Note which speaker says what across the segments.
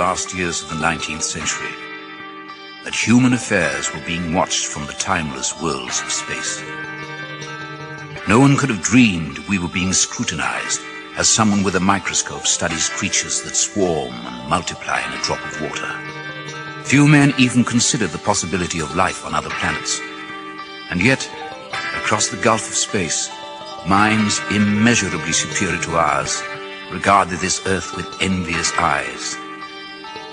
Speaker 1: last years of the 19th century, that human affairs were being watched from the timeless worlds of space. No one could have dreamed we were being scrutinized as someone with a microscope studies creatures that swarm and multiply in a drop of water. Few men even considered the possibility of life on other planets. And yet, across the gulf of space, minds immeasurably superior to ours regarded this Earth with envious eyes.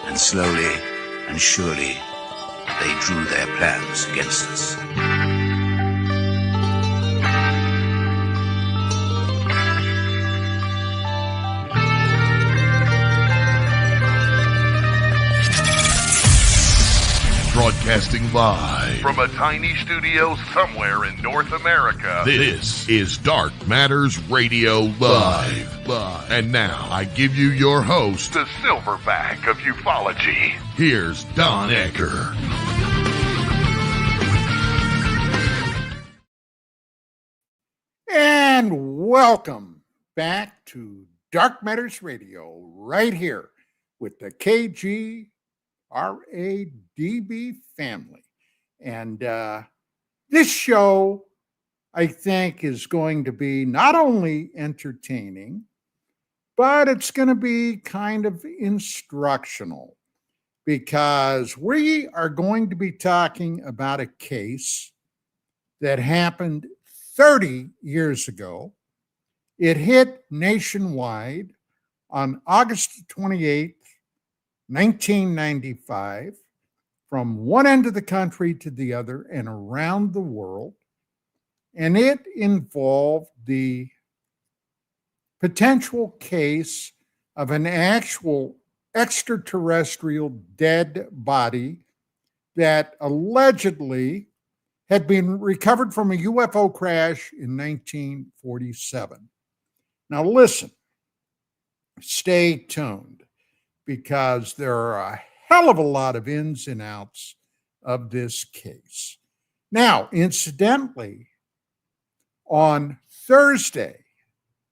Speaker 1: And slowly and surely, they drew their plans against us.
Speaker 2: Broadcasting live
Speaker 3: from a tiny studio somewhere in North America.
Speaker 2: This is Dark Matters Radio Live. And now I give you your host,
Speaker 3: the silverback of ufology.
Speaker 2: Here's Don Ecker.
Speaker 4: And welcome back to Dark Matters Radio, right here with the KGRAdb family. And this show, I think, is going to be not only entertaining, but it's going to be kind of instructional, because we are going to be talking about a case that happened 30 years ago. It hit nationwide on August 28th, 1995, from one end of the country to the other and around the world. And it involved the potential case of an actual extraterrestrial dead body that allegedly had been recovered from a UFO crash in 1947. Now listen, stay tuned, because there are a hell of a lot of ins and outs of this case. Now, incidentally, on Thursday,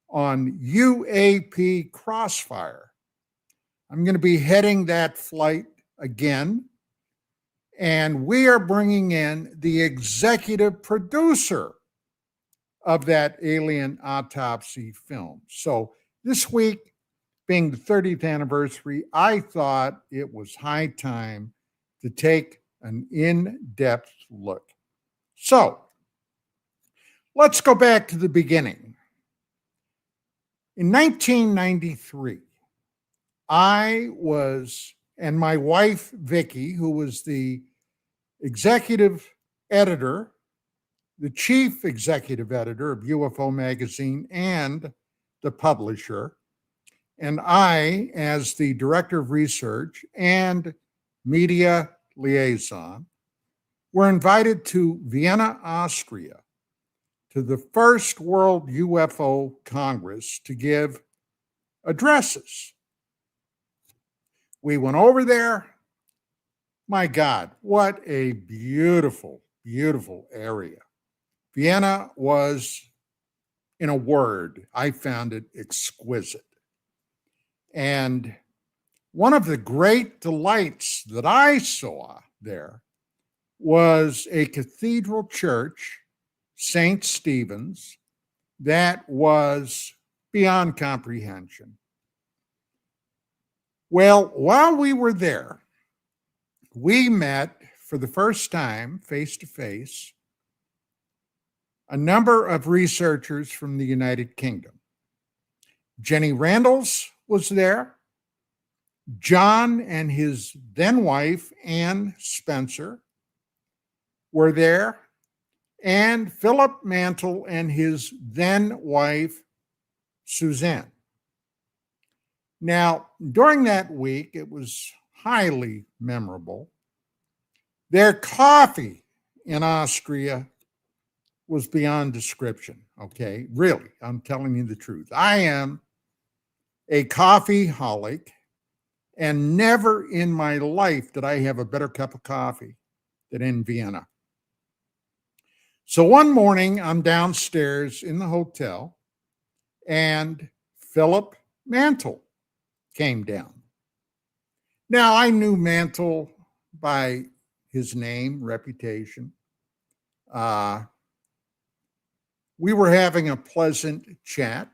Speaker 4: on UAP Crossfire, I'm going to be heading that flight again, and we are bringing in the executive producer of that Alien Autopsy film. So this week, being the 30th anniversary, I thought it was high time to take an in-depth look. So let's go back to the beginning. In 1993, I was, and my wife, Vicki, who was the executive editor, the chief executive editor of UFO Magazine and the publisher, and I, as the director of research and media liaison, were invited to Vienna, Austria, to the first World UFO Congress to give addresses. We went over there. My God, what a beautiful, beautiful area. Vienna was, in a word, I found it exquisite. And one of the great delights that I saw there was a cathedral church, St. Stephen's, that was beyond comprehension. Well, while we were there, we met for the first time, face-to-face, a number of researchers from the United Kingdom. Jenny Randalls was there. John and his then wife, Ann Spencer, were there. And Philip Mantle and his then wife, Suzanne. Now, during that week, it was highly memorable. Their coffee in Austria was beyond description, okay? Really, I'm telling you the truth. I am a coffeeholic, and never in my life did I have a better cup of coffee than in Vienna. So one morning, I'm downstairs in the hotel, and Philip Mantle came down. Now, I knew Mantle by his name, reputation. We were having a pleasant chat.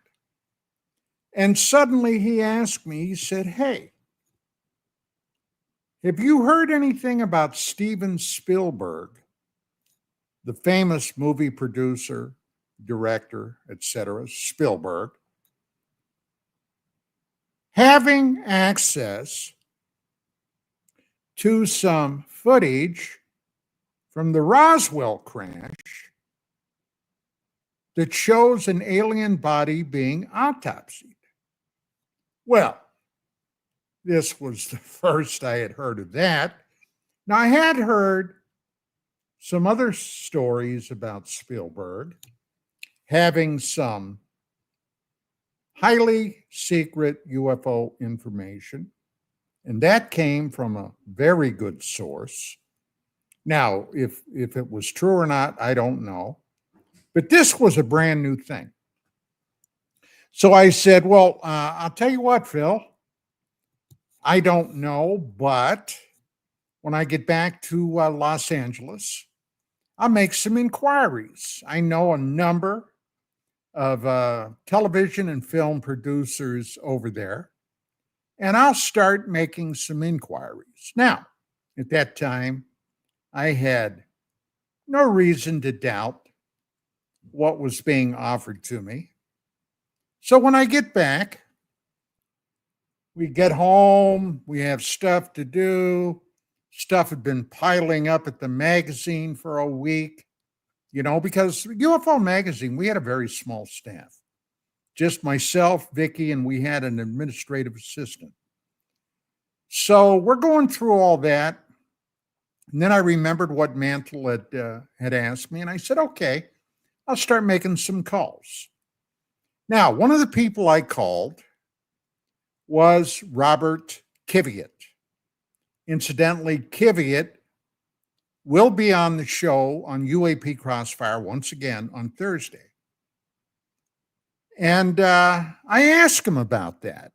Speaker 4: And suddenly he asked me, he said, "Hey, have you heard anything about Steven Spielberg, the famous movie producer, director, etc., Spielberg, having access to some footage from the Roswell crash that shows an alien body being autopsied?" Well, this was the first I had heard of that. Now, I had heard some other stories about Spielberg having some highly secret UFO information, and that came from a very good source. Now, if it was true or not, I don't know. But this was a brand new thing. So I said, "Well, I'll tell you what, Phil, I don't know, but when I get back to Los Angeles, I'll make some inquiries. I know a number of television and film producers over there, and I'll start making some inquiries." Now, at that time, I had no reason to doubt what was being offered to me. So when I get back, we get home, we have stuff to do. Stuff had been piling up at the magazine for a week, because UFO magazine, we had a very small staff. Just myself, Vicky, and we had an administrative assistant. So we're going through all that. And then I remembered what Mantle had asked me, and I said, "Okay, I'll start making some calls." Now, one of the people I called was Robert Kiviat. Incidentally, Kiviat will be on the show on UAP Crossfire once again on Thursday. And I asked him about that.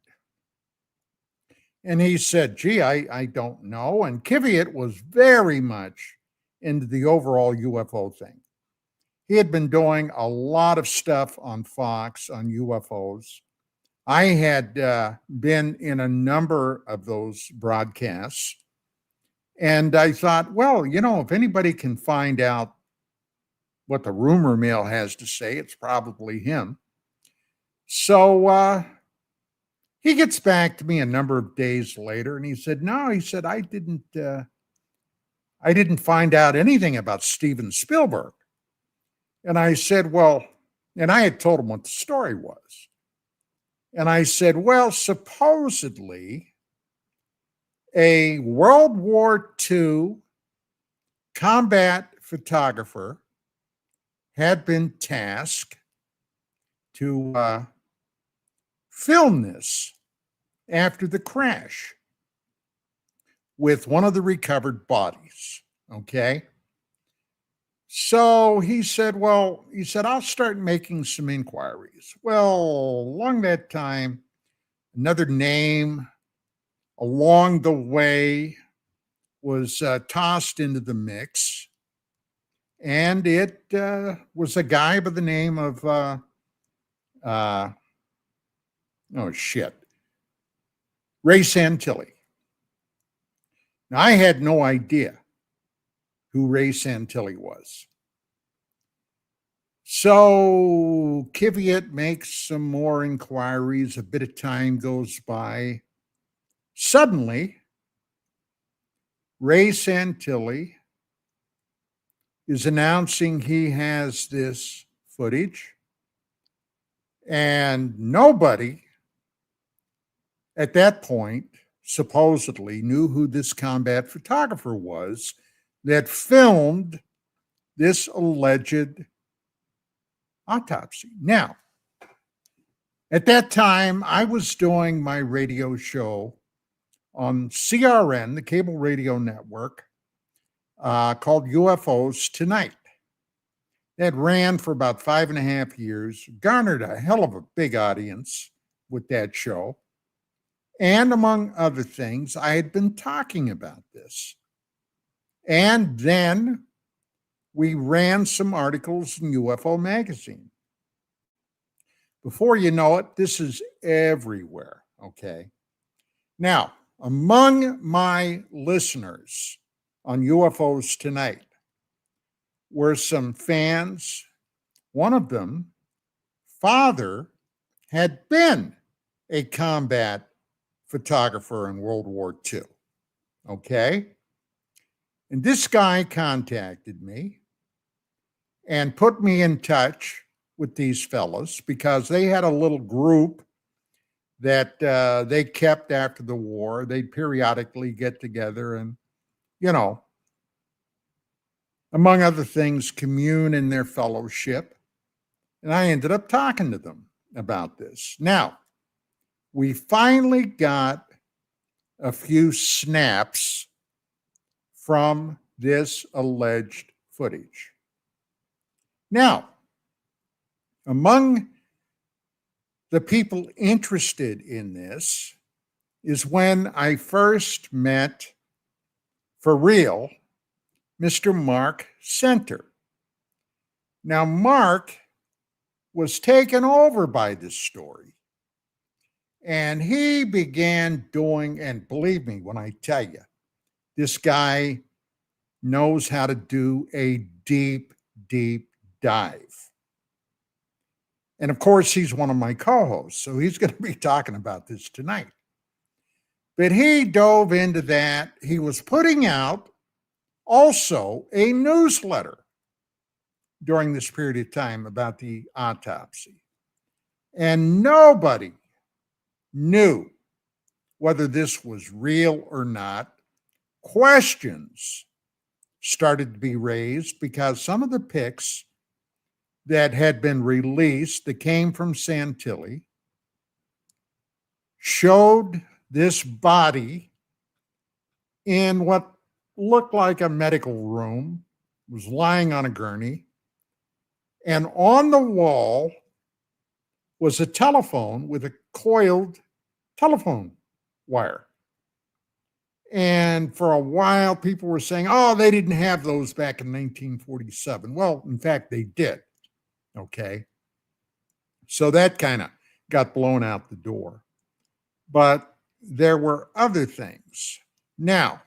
Speaker 4: And he said, "Gee, I don't know." And Kiviat was very much into the overall UFO thing. He had been doing a lot of stuff on Fox on UFOs. I had been in a number of those broadcasts. And I thought, well, if anybody can find out what the rumor mill has to say, it's probably him. So he gets back to me a number of days later, and he said, "No," he said, I didn't find out anything about Steven Spielberg." And I said, "Well," and I had told him what the story was. And I said, "Well, supposedly a World War II combat photographer had been tasked to film this after the crash with one of the recovered bodies." Okay. So he said, "I'll start making some inquiries." Well, along that time, another name along the way was tossed into the mix. And it was a guy by the name of, Ray Santilli. Now, I had no idea who Ray Santilli was. So Kiviat makes some more inquiries. A bit of time goes by. Suddenly, Ray Santilli is announcing he has this footage, and nobody at that point supposedly knew who this combat photographer was that filmed this alleged autopsy. Now, at that time, I was doing my radio show on CRN, the cable radio network, called UFOs Tonight. That ran for about 5.5 years, garnered a hell of a big audience with that show. And among other things, I had been talking about this. And then we ran some articles in UFO magazine. Before you know it, this is everywhere. Okay. Now, among my listeners on UFOs Tonight were some fans. One of them, father, had been a combat photographer in World War II. Okay. And this guy contacted me and put me in touch with these fellows because they had a little group that they kept after the war. They'd periodically get together and, you know, among other things, commune in their fellowship. And I ended up talking to them about this. Now, we finally got a few snaps from this alleged footage. Now, among the people interested in this is when I first met, for real, Mr. Mark Center. Now, Mark was taken over by this story, and he began doing, and believe me when I tell you, this guy knows how to do a deep, deep dive. And of course, he's one of my co-hosts, so he's going to be talking about this tonight. But he dove into that. He was putting out also a newsletter during this period of time about the autopsy. And nobody knew whether this was real or not. Questions started to be raised because some of the pics that had been released that came from Santilli showed this body in what looked like a medical room, was lying on a gurney, and on the wall was a telephone with a coiled telephone wire. And for a while, people were saying, oh, they didn't have those back in 1947. Well, in fact, they did. Okay. So that kind of got blown out the door. But there were other things. Now,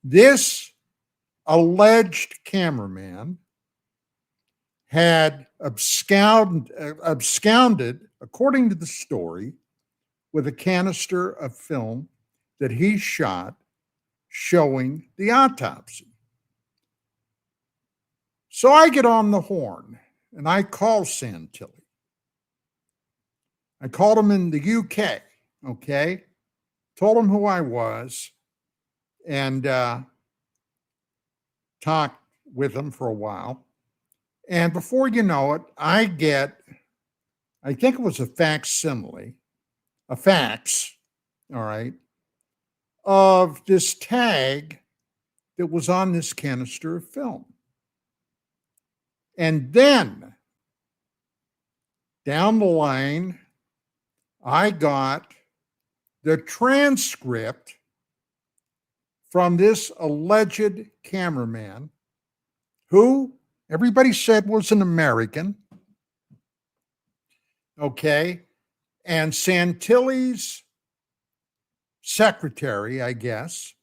Speaker 4: this alleged cameraman had absconded, according to the story, with a canister of film that he shot showing the autopsy. So I get on the horn and I call Santilli. I called him in the UK, okay? Told him who I was and talked with him for a while. And before you know it, I get, I think it was a facsimile, a fax, all right, of this tag that was on this canister of film. And then down the line, I got the transcript from this alleged cameraman who everybody said was an American. Okay. And Santilli's secretary, I guess,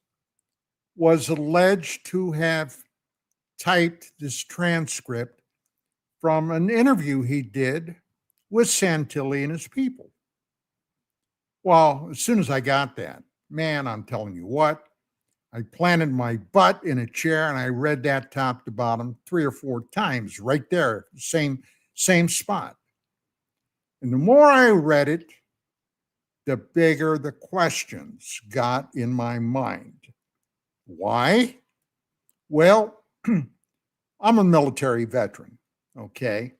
Speaker 4: was alleged to have typed this transcript from an interview he did with Santilli and his people. Well, as soon as I got that, man, I'm telling you what, I planted my butt in a chair and I read that top to bottom 3 or 4 times right there, same spot. And the more I read it, the bigger the questions got in my mind. Why? Well, I'm a military veteran, okay?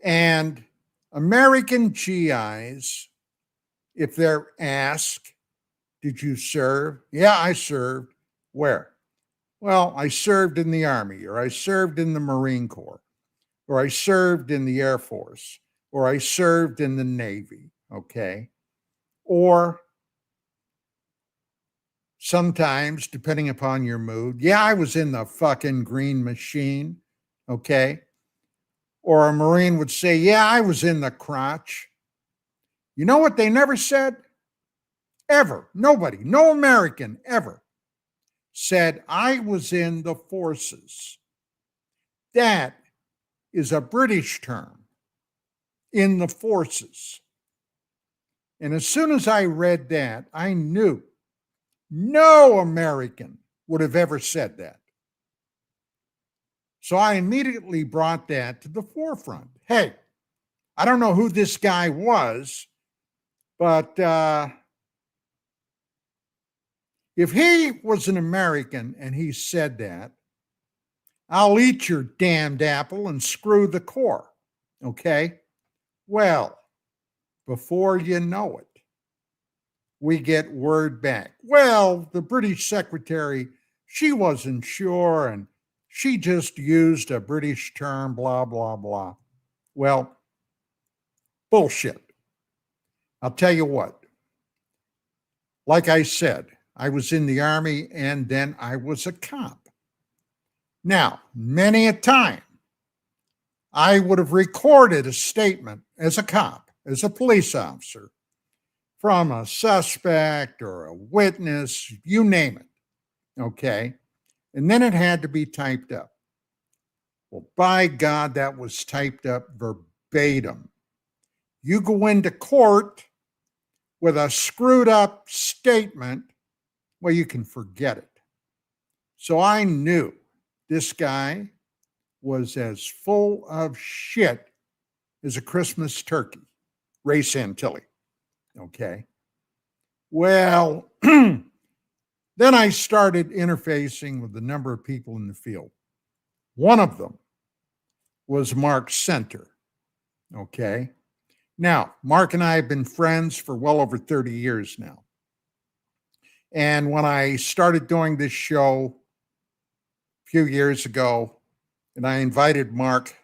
Speaker 4: And American GIs, if they're asked, did you serve? Yeah, I served. Where? Well, I served in the Army, or I served in the Marine Corps, or I served in the Air Force, or I served in the Navy, okay? Or sometimes, depending upon your mood, yeah, I was in the fucking green machine, okay? Or a Marine would say, yeah, I was in the crotch. You know what they never said? Ever. Nobody, no American ever said, I was in the forces. That is a British term, in the forces. And as soon as I read that, I knew no American would have ever said that. So I immediately brought that to the forefront. Hey, I don't know who this guy was, but if he was an American and he said that, I'll eat your damned apple and screw the core. Okay? Well, before you know it, we get word back. Well, the British secretary, she wasn't sure and she just used a British term, blah, blah, blah. Well, bullshit. I'll tell you what. Like I said, I was in the Army and then I was a cop. Now, many a time, I would have recorded a statement as a cop, as a police officer, from a suspect or a witness, you name it, okay? And then it had to be typed up. Well, by God, that was typed up verbatim. You go into court with a screwed up statement, well, you can forget it. So I knew this guy was as full of shit as a Christmas turkey, Ray Santilli. Okay. Well, then I started interfacing with a number of people in the field. One of them was Mark Center. Okay. Now, Mark and I have been friends for well over 30 years now. And when I started doing this show a few years ago, and I invited Mark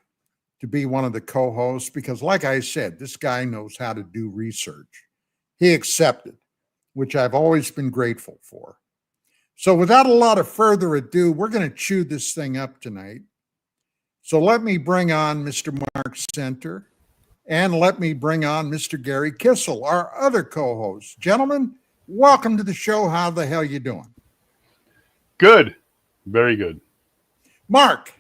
Speaker 4: to be one of the co-hosts, because like I said, this guy knows how to do research. He accepted, which I've always been grateful for. So without a lot of further ado, we're going to chew this thing up tonight. So let me bring on Mr. Mark Center, and let me bring on Mr. Gerry Kissell, our other co-host. Gentlemen, welcome to the show. How the hell you doing?
Speaker 5: Good. Very good.
Speaker 4: Mark,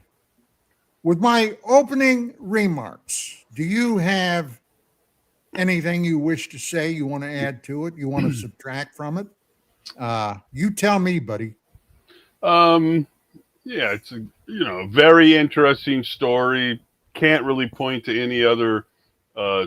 Speaker 4: with my opening remarks, do you have anything you wish to say, you want to add to it, you want to subtract from it? You tell me, buddy.
Speaker 5: Yeah, it's a very interesting story. Can't really point to any other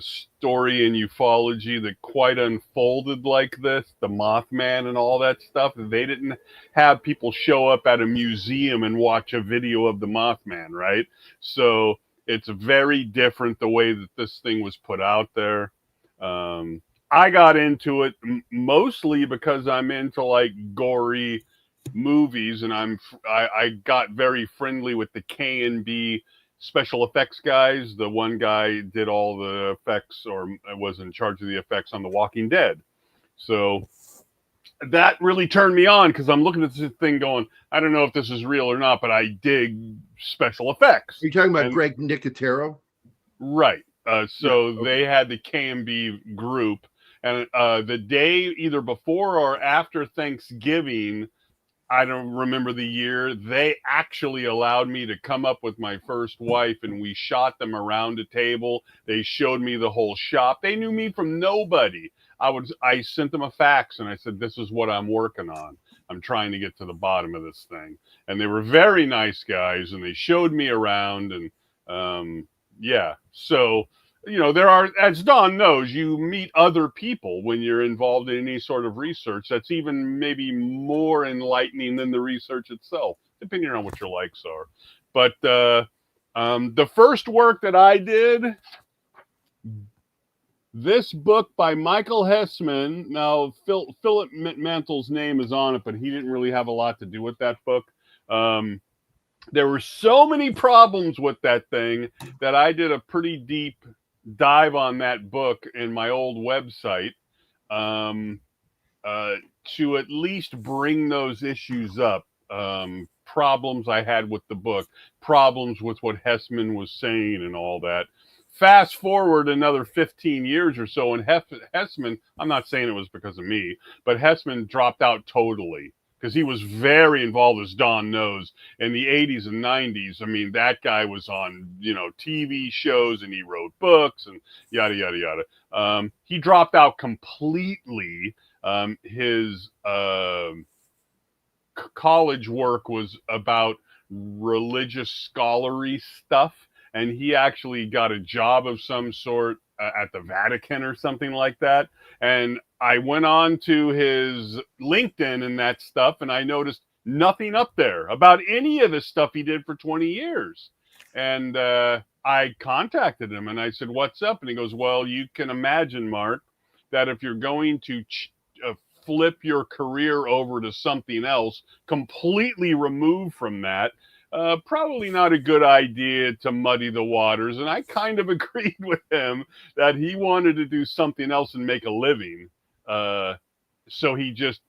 Speaker 5: story in ufology that quite unfolded like this. The Mothman and all that stuff. They didn't have people show up at a museum and watch a video of the Mothman, right? So it's very different the way that this thing was put out there. I got into it mostly because I'm into like gory movies, and I got very friendly with the K&B special effects guys. The one guy did all the effects, or was in charge of the effects on The Walking Dead. So that really turned me on, because I'm looking at this thing going, I don't know if this is real or not, but I dig special effects.
Speaker 6: Are you talking about Greg Nicotero?
Speaker 5: Right. So they had the K&B group, and the day either before or after Thanksgiving, I don't remember the year, they actually allowed me to come up with my first wife, and we shot them around a table. They showed me the whole shop. They knew me from nobody. I sent them a fax and I said, this is what I'm working on. I'm trying to get to the bottom of this thing. And they were very nice guys, and they showed me around, and yeah. So, there are, as Don knows, you meet other people when you're involved in any sort of research. That's even maybe more enlightening than the research itself, depending on what your likes are. But the first work that I did, this book by Michael Hessman. Now, Philip Mantle's name is on it, but he didn't really have a lot to do with that book. There were so many problems with that thing that I did a pretty deep dive on that book in my old website. to at least bring those issues up. Problems I had with the book, problems with what Hessman was saying and all that. Fast forward another 15 years or so, and Hessman, I'm not saying it was because of me, but Hessman dropped out totally because he was very involved, as Don knows, in the 80s and 90s. I mean, that guy was on, TV shows, and he wrote books and yada, yada, yada. He dropped out completely. His college work was about religious scholarly stuff, and he actually got a job of some sort at the Vatican or something like that. And I went on to his LinkedIn and that stuff, and I noticed nothing up there about any of the stuff he did for 20 years. And I contacted him and I said, "What's up?" And he goes, "Well, you can imagine, Mark, that if you're going to flip your career over to something else completely removed from that, probably not a good idea to muddy the waters." And I kind of agreed with him that he wanted to do something else and make a living. So he just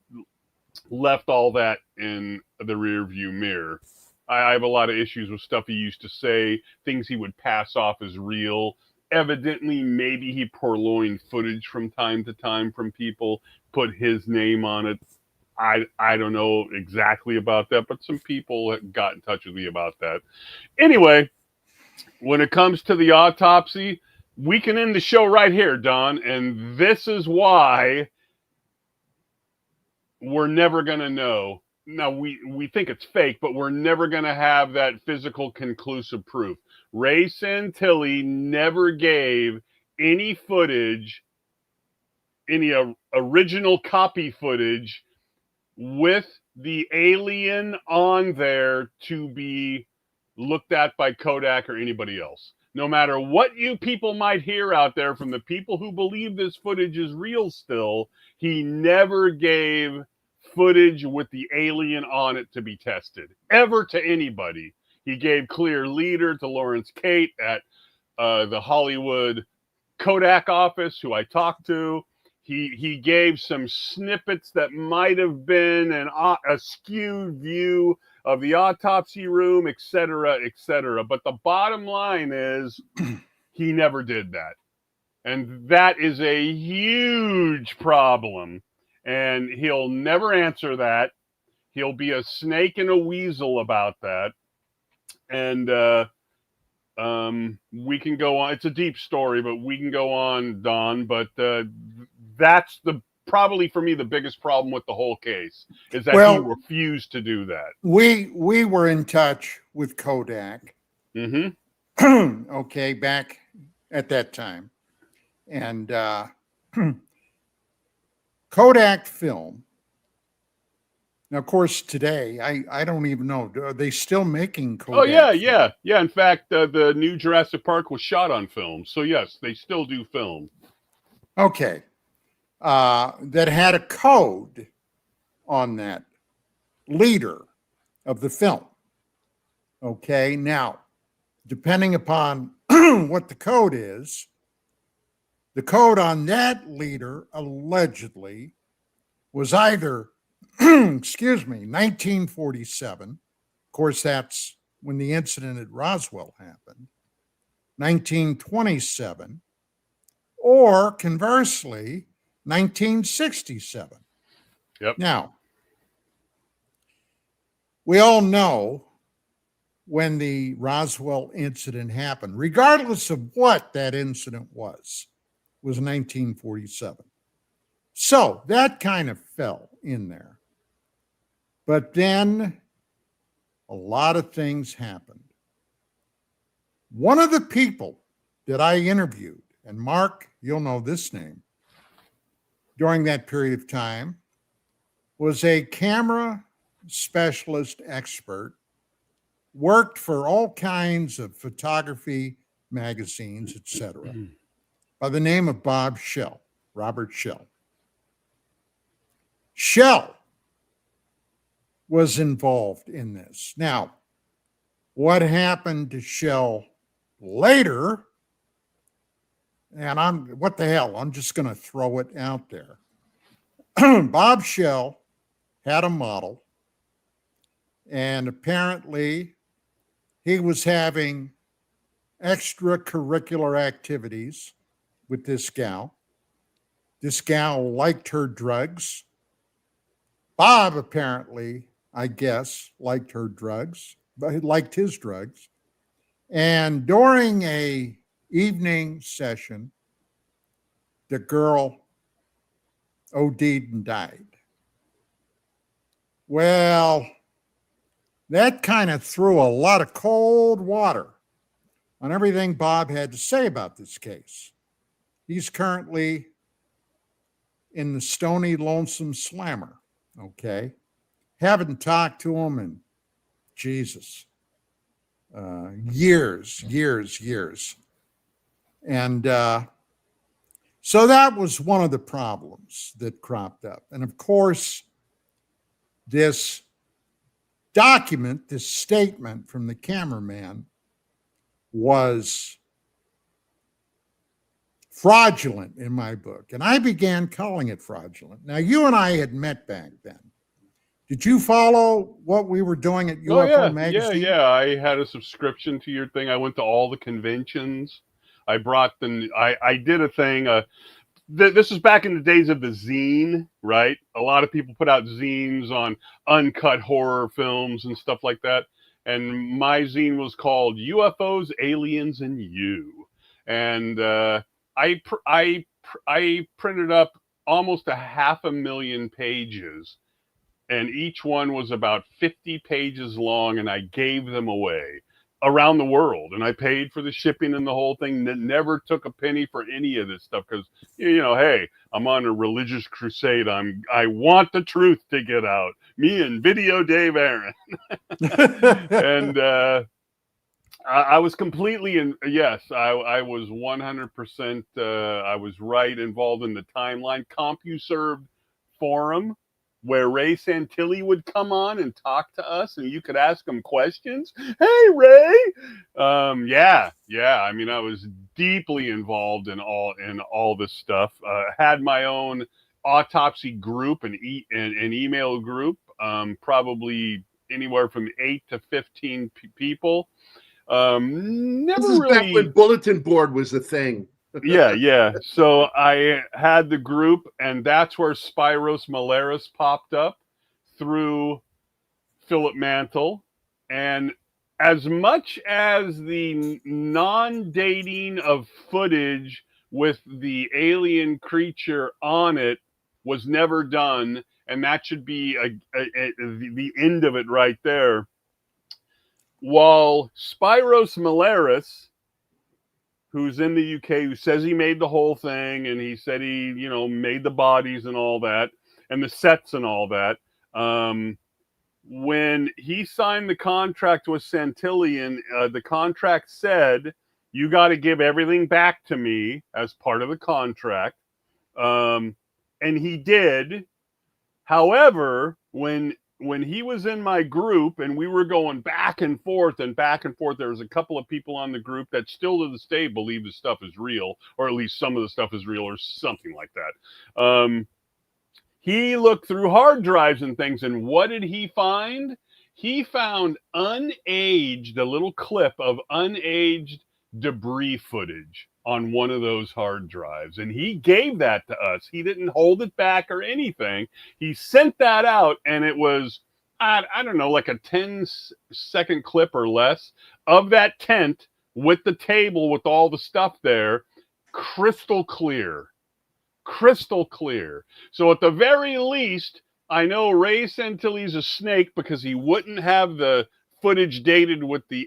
Speaker 5: left all that in the rearview mirror. I have a lot of issues with stuff he used to say, things he would pass off as real. Evidently, maybe he purloined footage from time to time from people, put his name on it. I don't know exactly about that, but some people got in touch with me about that. Anyway, when it comes to the autopsy, we can end the show right here, Don, and this is why we're never going to know. Now, we think it's fake, but we're never going to have that physical conclusive proof. Ray Santilli never gave any footage, any original copy footage with the alien on there to be looked at by Kodak or anybody else. No matter what you people might hear out there from the people who believe this footage is real still, he never gave footage with the alien on it to be tested, ever, to anybody. He gave clear leader to Lawrence Kate at the Hollywood Kodak office, who I talked to. He gave some snippets that might have been a skewed view of the autopsy room, et cetera, et cetera. But the bottom line is he never did that. And that is a huge problem. And he'll never answer that. He'll be a snake and a weasel about that. And we can go on. It's a deep story, but we can go on, Don. But that's probably for me the biggest problem with the whole case is that he refused to do that.
Speaker 4: We were in touch with Kodak.
Speaker 5: Mm-hmm.
Speaker 4: Okay, back at that time. And Kodak film. Now, of course, today, I don't even know. Are they still making Kodak?
Speaker 5: Oh, yeah, film? Yeah. In fact, the new Jurassic Park was shot on film. So, yes, they still do film.
Speaker 4: Okay. That had a code on that leader of the film. Okay. Now, depending upon what the code is, the code on that leader allegedly was either, 1947. Of course, that's when the incident at Roswell happened. 1927, or conversely, 1967.
Speaker 5: Yep.
Speaker 4: Now, we all know when the Roswell incident happened, regardless of what that incident was 1947. So that kind of fell in there. But then a lot of things happened. One of the people that I interviewed, and Mark, you'll know this name, during that period of time, was a camera specialist expert, worked for all kinds of photography magazines, etc., by the name of Bob Schell, Robert Schell. Schell was involved in this. Now, what happened to Schell later, and what the hell, I'm just going to throw it out there. Bob Shell had a model, and apparently he was having extracurricular activities with this gal. This gal liked her drugs. Bob apparently, I guess, liked her drugs, but he liked his drugs. And during a evening session, the girl OD'd and died. Well, that kind of threw a lot of cold water on everything Bob had to say about this case. He's currently in the Stony Lonesome Slammer, okay? Haven't talked to him in, Jesus, years. And so that was one of the problems that cropped up. And of course, this document, this statement from the cameraman was fraudulent in my book. And I began calling it fraudulent. Now, you and I had met back then. Did you follow what we were doing at UFO Magazine?
Speaker 5: Yeah. I had a subscription to your thing. I went to all the conventions. I brought them. I did a thing. This was back in the days of the zine, right? A lot of people put out zines on uncut horror films and stuff like that. And my zine was called UFOs, Aliens, and You. And I printed up almost 500,000 pages. And each one was about 50 pages long, and I gave them away around the world. And I paid for the shipping and the whole thing. Never took a penny for any of this stuff because, hey, I'm on a religious crusade. I want the truth to get out. Me and Video Dave Aaron. And I was completely yes, I was 100%. I was right involved in the timeline. CompuServe forum, where Ray Santilli would come on and talk to us, and you could ask him questions. Hey, Ray. Yeah. I mean, I was deeply involved in all this stuff. Had my own autopsy group and email group, probably anywhere from 8 to 15 people.
Speaker 6: This is back when bulletin board was a thing.
Speaker 5: Yeah. So I had the group, and that's where Spiros Malaris popped up through Philip Mantle. And as much as the non-dating of footage with the alien creature on it was never done, and that should be the end of it right there, while Spiros Malaris, who's in the UK, who says he made the whole thing, and he said he, made the bodies and all that, and the sets and all that. When he signed the contract with Santillian, the contract said, you got to give everything back to me as part of the contract. And he did. However, when he was in my group and we were going back and forth, there was a couple of people on the group that still to this day believe the stuff is real, or at least some of the stuff is real, or something like that. He looked through hard drives and things, and what did he find? He found a little clip of unaged debris footage on one of those hard drives, and he gave that to us. He didn't hold it back or anything. He sent that out, and it was, I don't know, like a 10-second clip or less of that tent with the table with all the stuff there, crystal clear. So at the very least, I know Ray Santilli's a snake because he wouldn't have the footage dated with the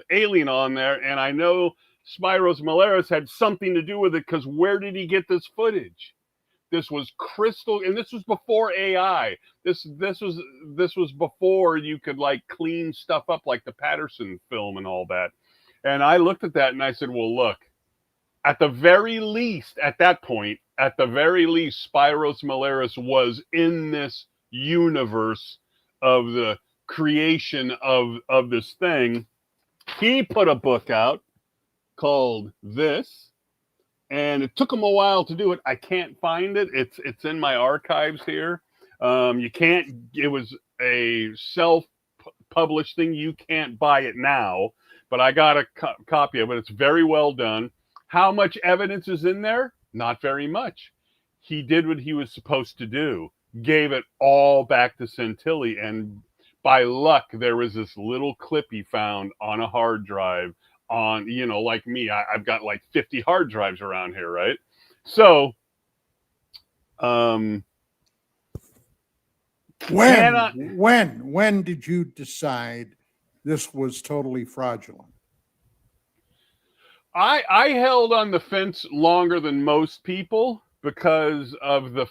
Speaker 5: alien on there, and I know Spiros Malaris had something to do with it, because where did he get this footage? This was crystal, and this was before AI. This was before you could clean stuff up like the Patterson film and all that. And I looked at that and I said, well, look, at the very least, Spiros Malaris was in this universe of the creation of this thing. He put a book out called This, and it took them a while to do it. I can't find it. It's in my archives here. You can't. It was a self-published thing. You can't buy it now, but I got a copy of it. It's very well done. How much evidence is in there? Not very much. He did what he was supposed to do. Gave it all back to Santilli, and by luck, there was this little clip he found on a hard drive. On, like me, I've got like 50 hard drives around here, right? So,
Speaker 4: when did you decide this was totally fraudulent?
Speaker 5: I held on the fence longer than most people because of the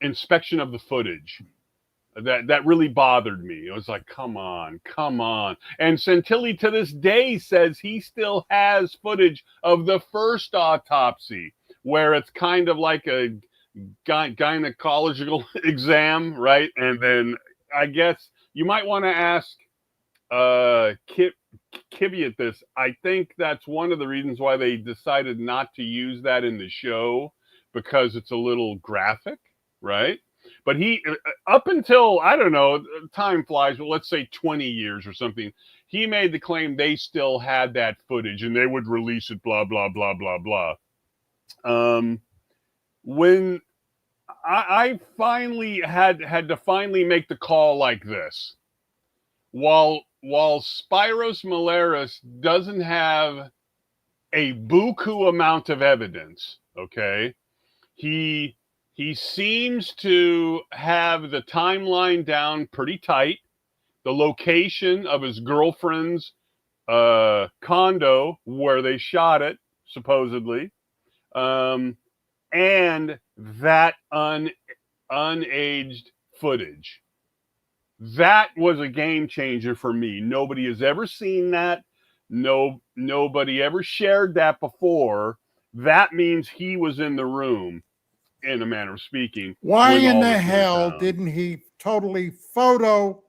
Speaker 5: inspection of the footage. That really bothered me. It was like, come on. And Santilli to this day says he still has footage of the first autopsy, where it's kind of like a gynecological exam, right? And then I guess you might want to ask Kvyat this. I think that's one of the reasons why they decided not to use that in the show, because it's a little graphic, right? But he, up until, I don't know, time flies, but let's say 20 years or something, he made the claim they still had that footage and they would release it, blah, blah, blah, blah, blah. When I finally had to finally make the call like this, while Spiros Malaris doesn't have a buku amount of evidence, okay, he seems to have the timeline down pretty tight. The location of his girlfriend's condo where they shot it, supposedly, and that unaged footage. That was a game changer for me. Nobody has ever seen that. Nobody ever shared that before. That means he was in the room, in a manner of speaking.
Speaker 4: Why in the hell didn't he totally photo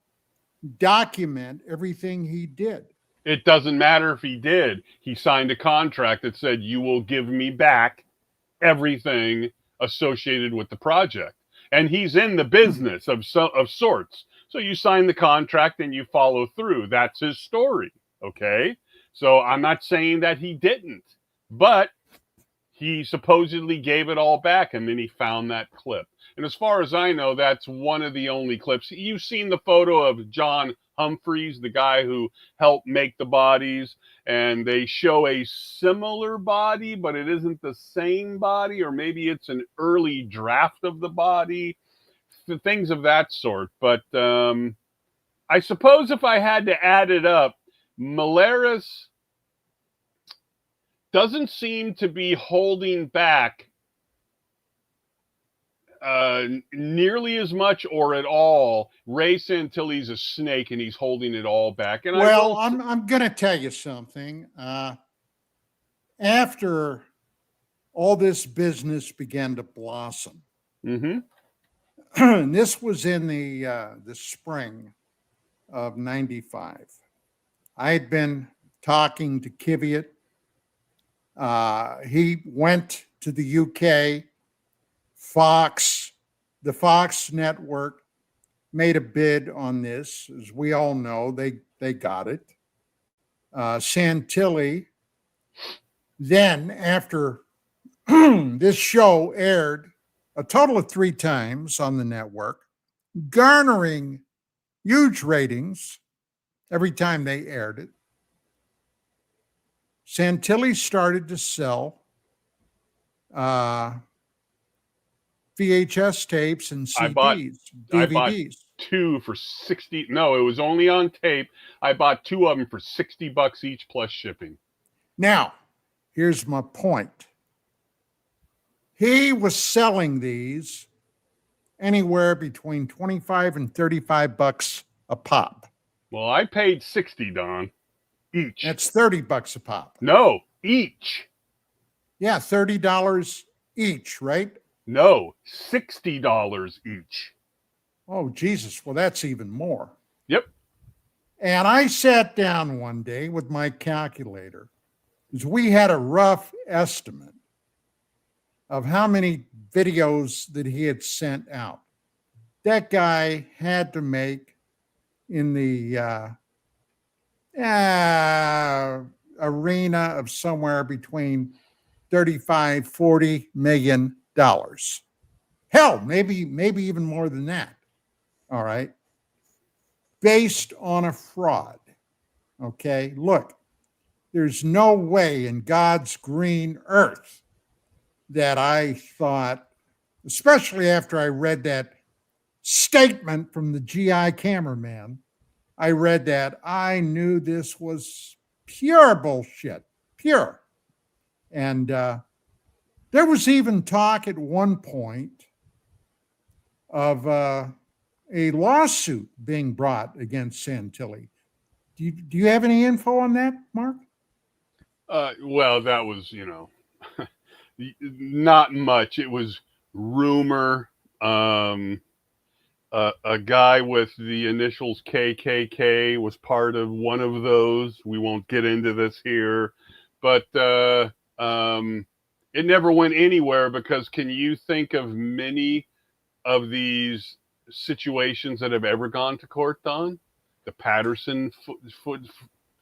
Speaker 4: document everything he did?
Speaker 5: It doesn't matter if he did. He signed a contract that said, you will give me back everything associated with the project. And he's in the business of sorts. So you sign the contract and you follow through. That's his story. Okay. So I'm not saying that he didn't, but he supposedly gave it all back, and then he found that clip. And as far as I know, that's one of the only clips. You've seen the photo of John Humphreys, the guy who helped make the bodies, and they show a similar body, but it isn't the same body, or maybe it's an early draft of the body, things of that sort. But I suppose if I had to add it up, Malaris doesn't seem to be holding back nearly as much or at all. Ray Santilli's a snake and he's holding it all back. And
Speaker 4: I'm going to tell you something. After all this business began to blossom, and this was in the spring of '95. I had been talking to Kvyat. He went to the UK. The Fox network made a bid on this. As we all know, they got it. Santilli, then after this show aired a total of 3 times on the network, garnering huge ratings every time they aired it, Santilli started to sell VHS tapes and CDs, DVDs.
Speaker 5: I bought 2 for 60. No, it was only on tape. I bought 2 of them for $60 each plus shipping.
Speaker 4: Now, here's my point. He was selling these anywhere between $25 and $35 a pop.
Speaker 5: Well, I paid 60, Don, each.
Speaker 4: That's $30 a pop.
Speaker 5: No, each.
Speaker 4: Yeah, $30 each, right?
Speaker 5: No, $60 each.
Speaker 4: Oh, Jesus. Well, that's even more.
Speaker 5: Yep.
Speaker 4: And I sat down one day with my calculator is we had a rough estimate of how many videos that he had sent out. That guy had to make in the arena of somewhere between 35, 40 million dollars. Hell, maybe even more than that. All right. Based on a fraud. Okay. Look, there's no way in God's green earth that I thought, especially after I read that statement from the GI cameraman, I read that, I knew this was pure bullshit, pure. And there was even talk at one point of a lawsuit being brought against Santilli. Do you have any info on that, Mark?
Speaker 5: Well, that was, not much. It was rumor. A guy with the initials KKK was part of one of those. We won't get into this here, but it never went anywhere because can you think of many of these situations that have ever gone to court, Don? The Patterson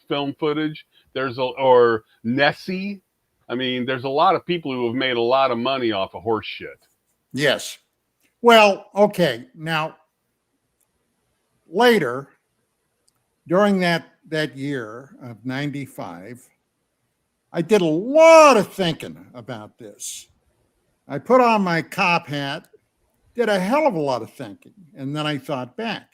Speaker 5: film footage, or Nessie. I mean, there's a lot of people who have made a lot of money off of horse shit.
Speaker 4: Yes. Well, okay. Now, later, during that year of 95, I did a lot of thinking about this. I put on my cop hat, did a hell of a lot of thinking, and then I thought back.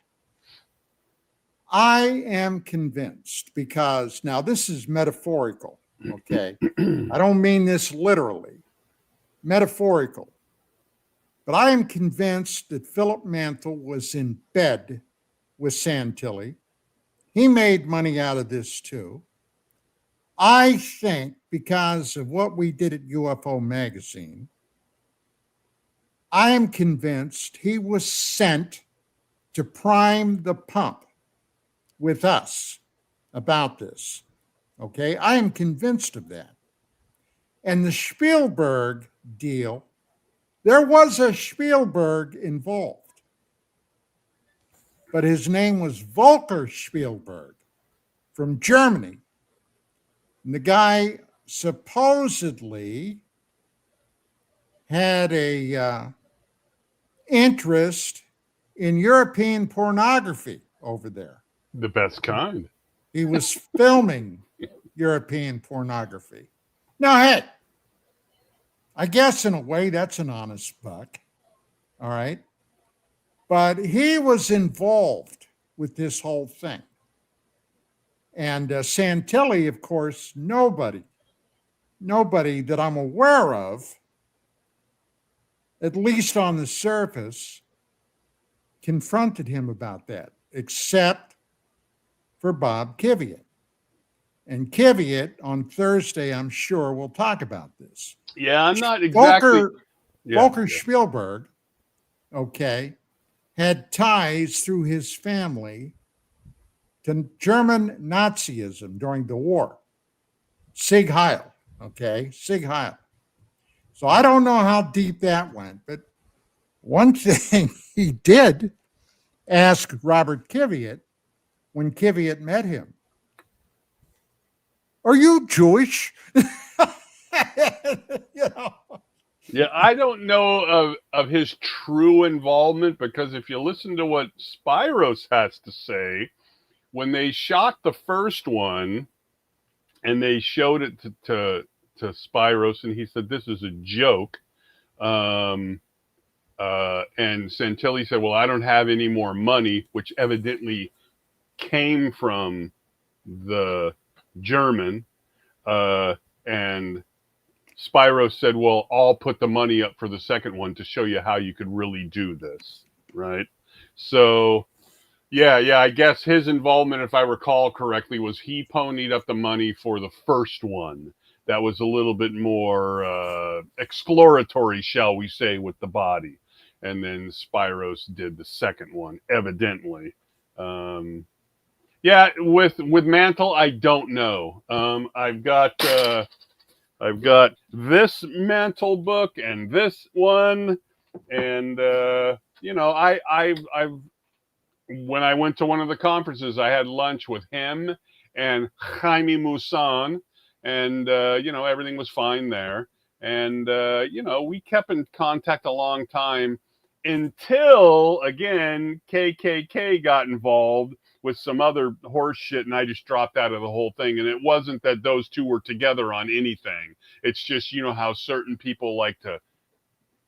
Speaker 4: I am convinced, because now this is metaphorical, okay? I don't mean this literally, metaphorical. But I am convinced that Philip Mantle was in bed with Santilli. He made money out of this too. I think because of what we did at UFO Magazine, I am convinced he was sent to prime the pump with us about this. Okay, I am convinced of that. And the Spielberg deal, there was a Spielberg involved, but his name was Volker Spielberg from Germany. And the guy supposedly had a interest in European pornography over there.
Speaker 5: The best kind.
Speaker 4: He was filming European pornography. Now, hey, I guess in a way that's an honest buck. All right. But he was involved with this whole thing. And Santilli, of course, nobody that I'm aware of, at least on the surface, confronted him about that, except for Bob Kiviat. And Kiviat on Thursday, I'm sure, will talk about this.
Speaker 5: Yeah, I'm not exactly.
Speaker 4: Volker Spielberg, okay, had ties through his family to German Nazism during the war. Sig Heil, okay, Sig Heil. So I don't know how deep that went, but one thing he did ask Robert Kiviat when Kiviat met him, are you Jewish?
Speaker 5: Yeah, I don't know of his true involvement, because if you listen to what Spiros has to say, when they shot the first one and they showed it to Spiros, and he said, this is a joke. And Santilli said, well, I don't have any more money, which evidently came from the German. And Spiros said, well, I'll put the money up for the second one to show you how you could really do this, right? So, yeah, I guess his involvement, if I recall correctly, was he ponied up the money for the first one. That was a little bit more exploratory, shall we say, with the body. And then Spiros did the second one, evidently. Yeah, Yeah, with mantle, I don't know. I've got this mantle book and this one, and I've when I went to one of the conferences, I had lunch with him and Jaime Musan, and everything was fine there. And we kept in contact a long time until again KKK got involved with some other horse shit, and I just dropped out of the whole thing. And it wasn't that those two were together on anything. It's just how certain people like to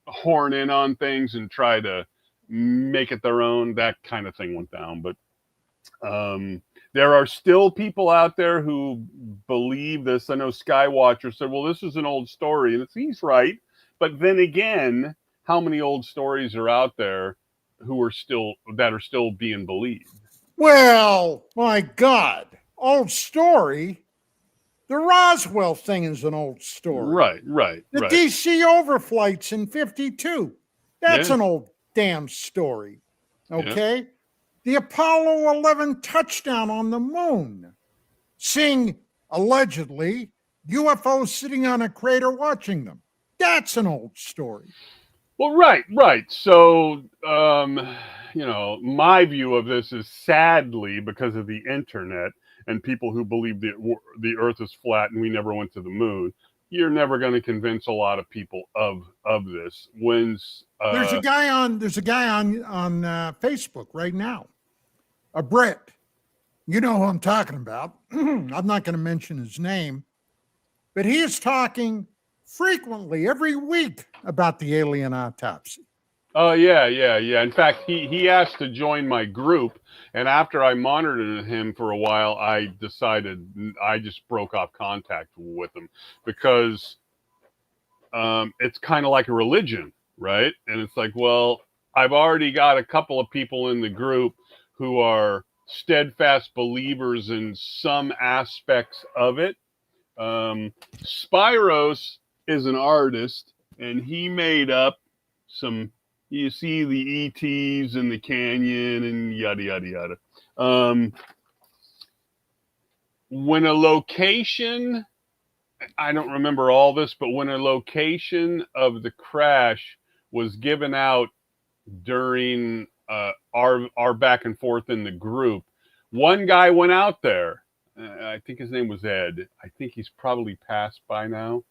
Speaker 5: horn in on things and try to make it their own. That kind of thing went down. But there are still people out there who believe this. I know Skywatcher said, well, this is an old story, and he's right. But then again, how many old stories are out there that are still being believed?
Speaker 4: Well, my God, old story. The Roswell thing is an old story.
Speaker 5: Right.
Speaker 4: The DC overflights in 52. That's an old damn story. Okay? Yeah. The Apollo 11 touchdown on the moon. Seeing, allegedly, UFOs sitting on a crater watching them. That's an old story.
Speaker 5: Well, right. So, my view of this is sadly because of the internet and people who believe the Earth is flat and we never went to the moon. You're never going to convince a lot of people of this. There's a guy
Speaker 4: on Facebook right now, a Brit. You know who I'm talking about. I'm not going to mention his name, but he is talking frequently every week about the alien autopsy.
Speaker 5: Oh, yeah. In fact, he asked to join my group, and after I monitored him for a while, I decided I just broke off contact with him because it's kind of like a religion, right? And it's like, well, I've already got a couple of people in the group who are steadfast believers in some aspects of it. Spyros is an artist, and he made up some. You see the ETs in the canyon and yada, yada, yada. When a location, I don't remember all this, but when a location of the crash was given out during our back and forth in the group, one guy went out there. I think his name was Ed. I think he's probably passed by now.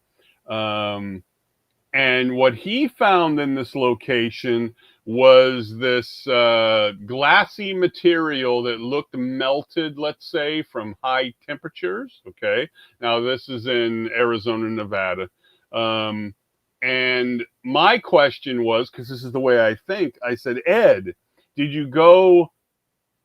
Speaker 5: And what he found in this location was this glassy material that looked melted, let's say, from high temperatures. Okay. Now, this is in Arizona, Nevada. And my question was, because this is the way I think, I said, Ed, did you go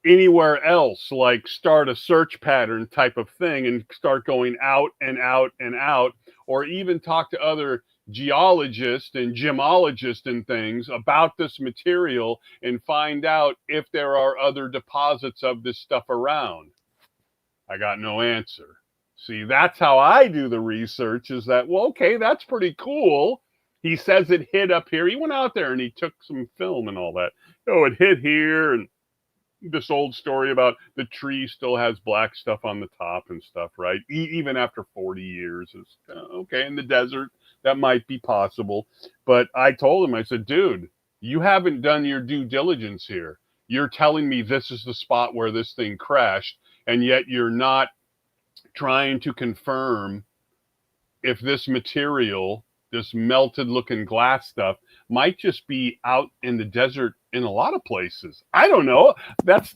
Speaker 5: anywhere else, like start a search pattern type of thing and start going out and out and out, or even talk to other geologists and gemologists and things about this material and find out if there are other deposits of this stuff around? I got no answer. See, that's how I do the research, is that, well, okay, that's pretty cool. He says it hit up here. He went out there and he took some film and all that. Oh, it hit here, and this old story about the tree still has black stuff on the top and stuff, right? Even after 40 years. It's okay, in the desert, that might be possible. But I told him, I said, dude, you haven't done your due diligence here. You're telling me this is the spot where this thing crashed, and yet you're not trying to confirm if this material, this melted looking glass stuff, might just be out in the desert in a lot of places. I don't know. That's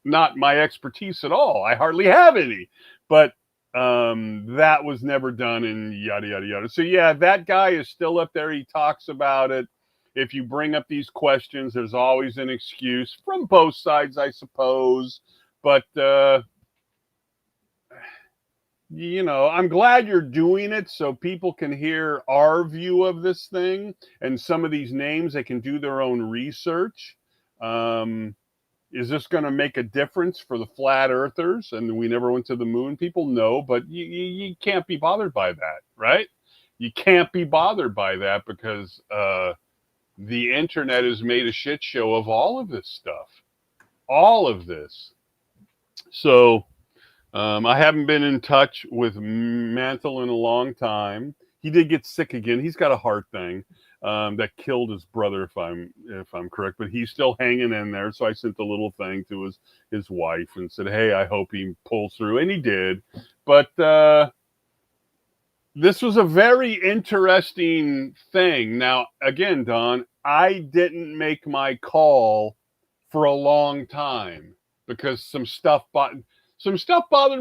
Speaker 5: not my expertise at all. I hardly have any. But that was never done, and yada, yada, yada. So, yeah, that guy is still up there. He talks about it. If you bring up these questions, there's always an excuse from both sides, I suppose. But, I'm glad you're doing it so people can hear our view of this thing, and some of these names, they can do their own research. Is this going to make a difference for the flat earthers and we never went to the moon people? No, but you can't be bothered by that, right? You can't be bothered by that because the internet has made a shit show of all of this stuff. All of this. So I haven't been in touch with Mantle in a long time. He did get sick again. He's got a heart thing that killed his brother, if I'm correct. But he's still hanging in there. So I sent a little thing to his wife and said, "Hey, I hope he pulls through," and he did. But this was a very interesting thing. Now, again, Don, I didn't make my call for a long time because some stuff bothered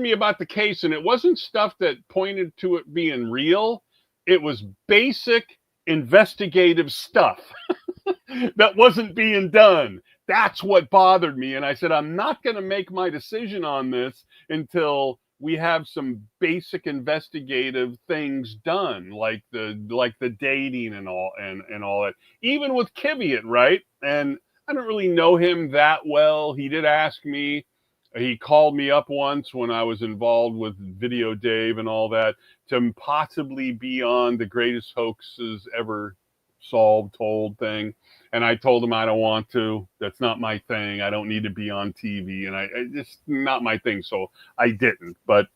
Speaker 5: me about the case, and it wasn't stuff that pointed to it being real. It was basic investigative stuff that wasn't being done. That's what bothered me. And I said, I'm not going to make my decision on this until we have some basic investigative things done, like the dating and all that. Even with Kiviat, right? And I don't really know him that well. He did ask me. He called me up once when I was involved with Video Dave and all that to possibly be on the greatest hoaxes ever solved, told thing. And I told him I don't want to. That's not my thing. I don't need to be on TV. And it's not my thing. So I didn't. But,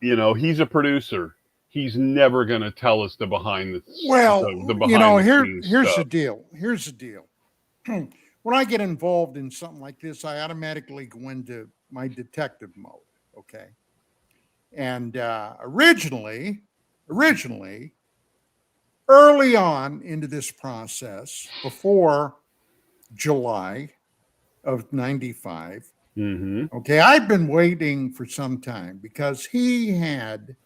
Speaker 5: he's a producer. He's never going to tell us the behind the behind
Speaker 4: here's the deal. Here's the deal. When I get involved in something like this, I automatically go into my detective mode. Okay. And originally, early on into this process, before July of 95, okay, I've been waiting for some time because he had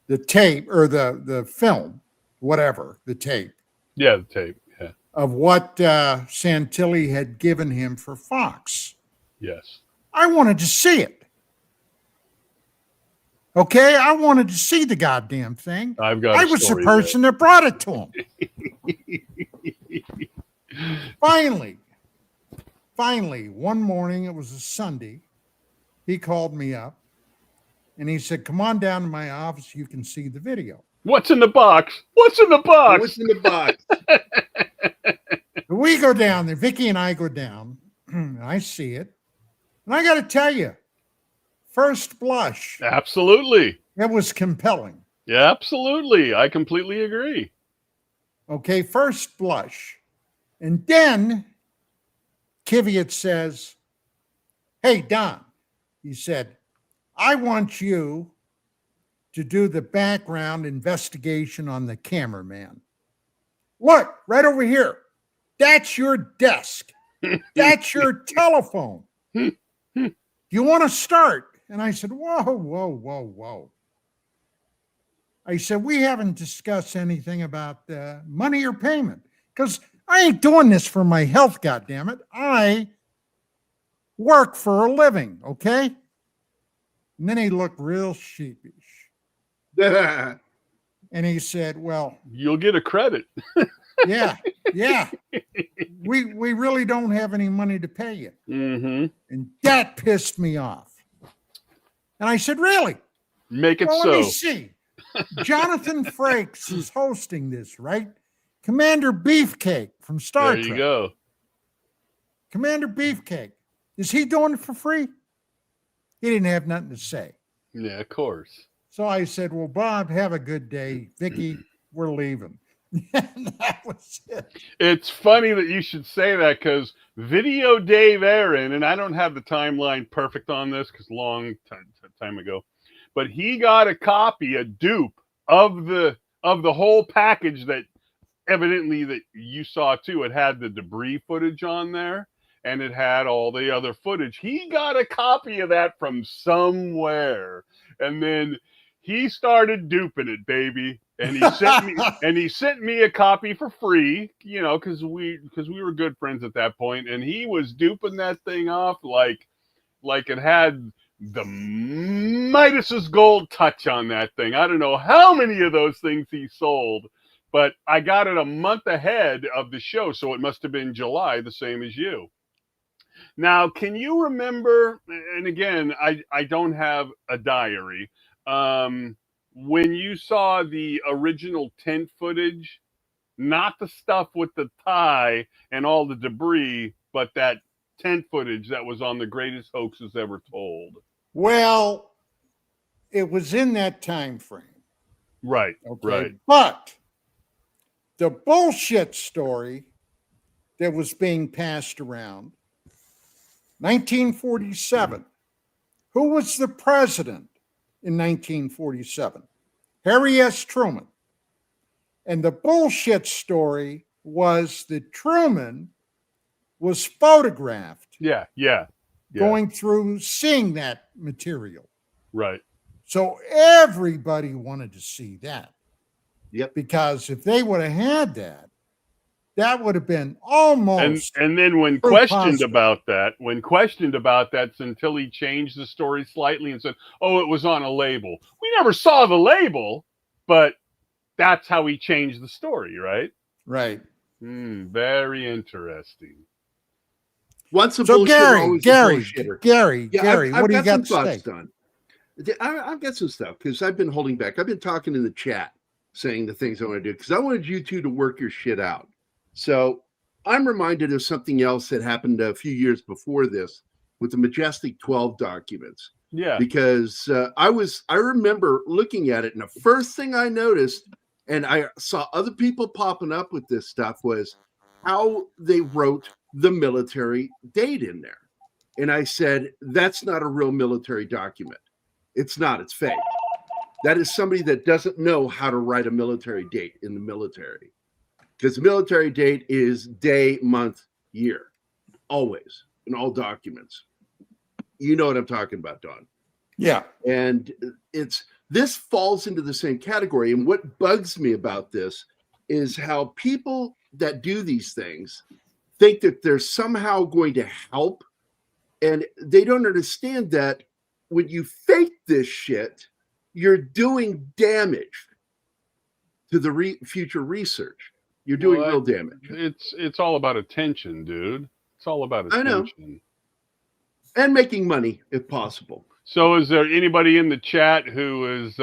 Speaker 4: the tape or the film, whatever, the tape.
Speaker 5: Yeah, the tape. Yeah.
Speaker 4: Of what Santilli had given him for Fox.
Speaker 5: Yes.
Speaker 4: I wanted to see it. Okay, I wanted to see the goddamn thing.
Speaker 5: I was
Speaker 4: the person that brought it to him. Finally, one morning, it was a Sunday, he called me up and he said, "Come on down to my office, you can see the video."
Speaker 5: What's in the box? What's in the box?
Speaker 6: What's in the box?
Speaker 4: We go down there, Vicky and I go down, and I see it. And I got to tell you, first blush.
Speaker 5: Absolutely.
Speaker 4: It was compelling.
Speaker 5: Yeah, absolutely. I completely agree.
Speaker 4: Okay, first blush. And then Kiviat says, "Hey, Don," he said, "I want you to do the background investigation on the cameraman. Look, right over here. That's your desk. That's your telephone. Do you want to start?" And I said, whoa. I said, "We haven't discussed anything about money or payment because I ain't doing this for my health, goddammit. I work for a living, okay?" And then he looked real sheepish. And he said, "Well,
Speaker 5: you'll get a credit."
Speaker 4: yeah. We really don't have any money to pay you."
Speaker 5: Mm-hmm.
Speaker 4: And that pissed me off. And I said, "Really?
Speaker 5: Make it so."
Speaker 4: Let me see. Jonathan Frakes is hosting this, right? Commander Beefcake from Star Trek.
Speaker 5: There you go.
Speaker 4: Commander Beefcake. Is he doing it for free?" He didn't have nothing to say.
Speaker 5: Yeah, of course.
Speaker 4: So I said, "Well, Bob, have a good day. Vicky, we're leaving." And that was it.
Speaker 5: It's funny that you should say that because Video Dave Aaron, and I don't have the timeline perfect on this because long time ago, but he got a copy, a dupe of the whole package that evidently that you saw too. It had the debris footage on there and it had all the other footage. He got a copy of that from somewhere, and then he started duping it, baby. And he sent me a copy for free, because we were good friends at that point. And he was duping that thing off like it had the Midas's gold touch on that thing. I don't know how many of those things he sold, but I got it a month ahead of the show, so it must have been July, the same as you. Now, can you remember? And again, I don't have a diary. When you saw the original tent footage not the stuff with the tie and all the debris, but that tent footage that was on the greatest hoaxes ever told.
Speaker 4: Well, it was in that time frame.
Speaker 5: Right.
Speaker 4: Okay.
Speaker 5: Right.
Speaker 4: But the bullshit story that was being passed around, 1947. Who was the president in 1947? Harry S. Truman. And the bullshit story was that Truman was photographed
Speaker 5: Yeah.
Speaker 4: going through seeing that material.
Speaker 5: Right.
Speaker 4: So everybody wanted to see that.
Speaker 6: Yep.
Speaker 4: Because if they would have had that, that would have been almost.
Speaker 5: And then when questioned about that, it's until he changed the story slightly and said, "Oh, it was on a label." We never saw the label, but that's how he changed the story, right?
Speaker 4: Right.
Speaker 5: Very interesting.
Speaker 6: Once a
Speaker 4: so
Speaker 6: bullshitter,
Speaker 4: Gerry,
Speaker 6: always
Speaker 4: Gerry,
Speaker 6: a bullshitter.
Speaker 4: Gerry,
Speaker 6: Yeah,
Speaker 4: Gerry,
Speaker 6: I've
Speaker 4: what do you got
Speaker 6: some
Speaker 4: to
Speaker 6: thoughts
Speaker 4: say?
Speaker 6: done. I've got some stuff because I've been holding back. I've been talking in the chat, saying the things I want to do because I wanted you two to work your shit out. So I'm reminded of something else that happened a few years before this with the Majestic 12 documents.
Speaker 5: Yeah.
Speaker 6: Because I remember looking at it, and the first thing I noticed, and I saw other people popping up with this stuff, was how they wrote the military date in there. And I said, that's not a real military document. It's not, it's fake. That is somebody that doesn't know how to write a military date in the military. Because the military date is day, month, year, always in all documents. You know what I'm talking about, Don.
Speaker 4: Yeah.
Speaker 6: And this falls into the same category. And what bugs me about this is how people that do these things think that they're somehow going to help. And they don't understand that when you fake this shit, you're doing damage to the future research. You're doing real damage.
Speaker 5: It's all about attention, dude. It's all about attention.
Speaker 6: I know. And making money, if possible.
Speaker 5: So is there anybody in the chat who is...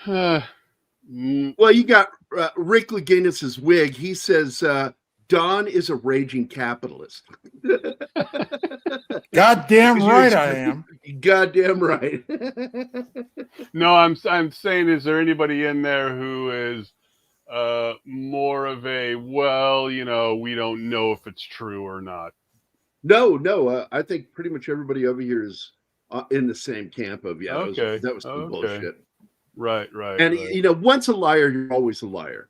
Speaker 6: Well, you got Rick Laguinness's wig. He says, Don is a raging capitalist.
Speaker 4: Goddamn right I am.
Speaker 6: Goddamn right.
Speaker 5: No, I'm saying, is there anybody in there who is more of a, well, you know, we don't know if it's true or not?
Speaker 6: No. I think pretty much everybody over here is in the same camp of, yeah,
Speaker 5: okay.
Speaker 6: that was some bullshit.
Speaker 5: Right.
Speaker 6: And,
Speaker 5: right.
Speaker 6: you know, once a liar, you're always a liar.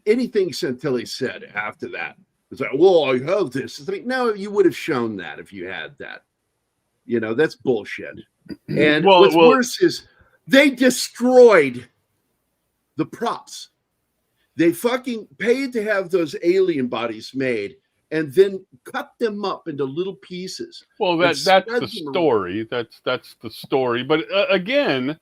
Speaker 6: Anything Santilli said after that, it's like, well, I have this. It's like, no, you would have shown that if you had that. You know, that's bullshit. And what's worse is they destroyed the props. They fucking paid to have those alien bodies made and then cut them up into little pieces.
Speaker 5: Well, that's the story. That's the story. But again,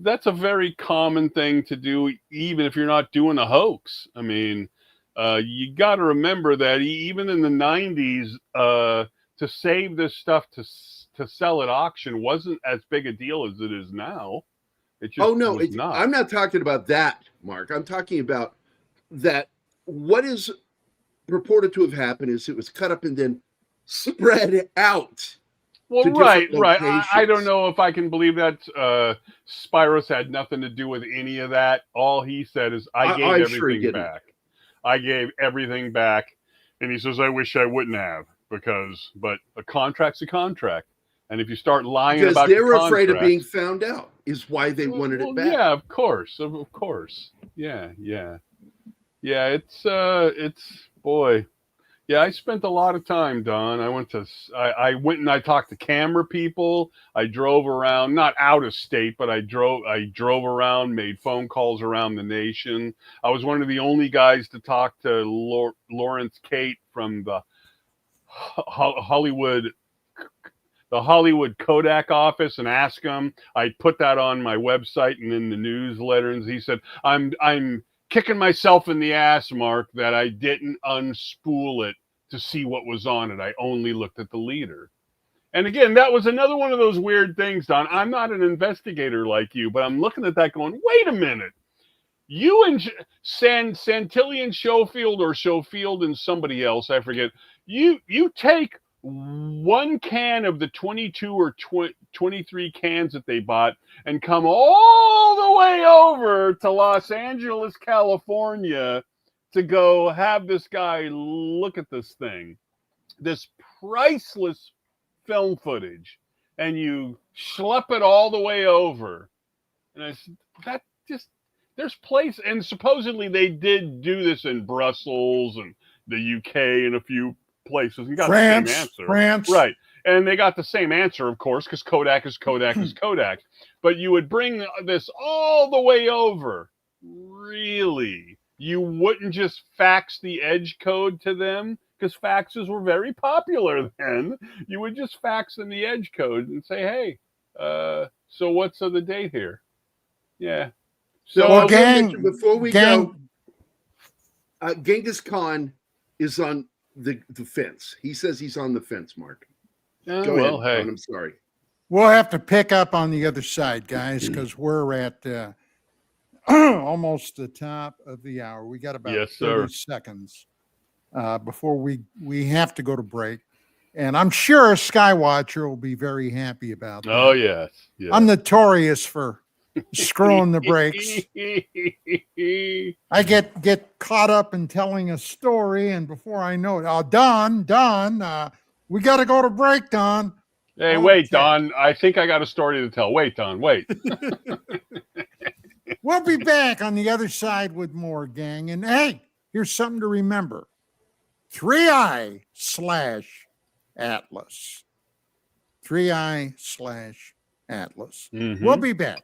Speaker 5: that's a very common thing to do, even if you're not doing a hoax. I mean, you got to remember that even in the 90s, to save this stuff to sell at auction wasn't as big a deal as it is now. It just was not.
Speaker 6: I'm not talking about that, Mark. I'm talking about that. What is purported to have happened is it was cut up and then spread out.
Speaker 5: Well, right. I don't know if I can believe that Spiros had nothing to do with any of that. All he said is, I gave everything back. I gave everything back. And he says, I wish I wouldn't have, but a contract's a contract. And if you start lying about
Speaker 6: they were afraid of being found out is why they wanted it back.
Speaker 5: Yeah, of course. Yeah. It's boy. Yeah, I spent a lot of time, Don. I went and I talked to camera people. I drove around, not out of state, but I drove around, made phone calls around the nation. I was one of the only guys to talk to Lawrence Kate from the Hollywood Kodak office and ask him. I put that on my website and in the newsletter, and he said, I'm kicking myself in the ass, Mark, that I didn't unspool it to see what was on it. I only looked at the leader. And again, that was another one of those weird things, Don. I'm not an investigator like you, but I'm looking at that going, wait a minute. You and Santillan Schofield or Schofield and somebody else, I forget. You take one can of the 22 or 23 cans that they bought and come all the way over to Los Angeles, California to go have this guy look at this thing, this priceless film footage, and you schlep it all the way over. And I said, that just, there's place, and supposedly they did do this in Brussels and the UK and a few places. You got the same answer.
Speaker 4: France.
Speaker 5: Right. And they got the same answer, of course, because Kodak is Kodak is Kodak. But you would bring this all the way over. Really? You wouldn't just fax the edge code to them? Because faxes were very popular then. You would just fax them the edge code and say, hey, so what's the date here? Yeah. So,
Speaker 6: well,
Speaker 4: gang,
Speaker 6: before we go, Genghis Khan is on the fence. He says he's on the fence, Mark. Go ahead,
Speaker 5: hey.
Speaker 6: John, I'm sorry.
Speaker 4: We'll have to pick up on the other side, guys, because we're at almost the top of the hour. We got about 30 seconds before we have to go to break. And I'm sure Skywatcher will be very happy about that.
Speaker 5: Oh, yes.
Speaker 4: I'm notorious for screwing the brakes. I get caught up in telling a story, and before I know it, Don, we got to go to break, Don.
Speaker 5: Hey, wait, Don. I think I got a story to tell. Wait, Don, wait.
Speaker 4: We'll be back on the other side with more, gang. And hey, here's something to remember. 3i/Atlas. 3i/Atlas.
Speaker 5: Mm-hmm.
Speaker 4: We'll be back.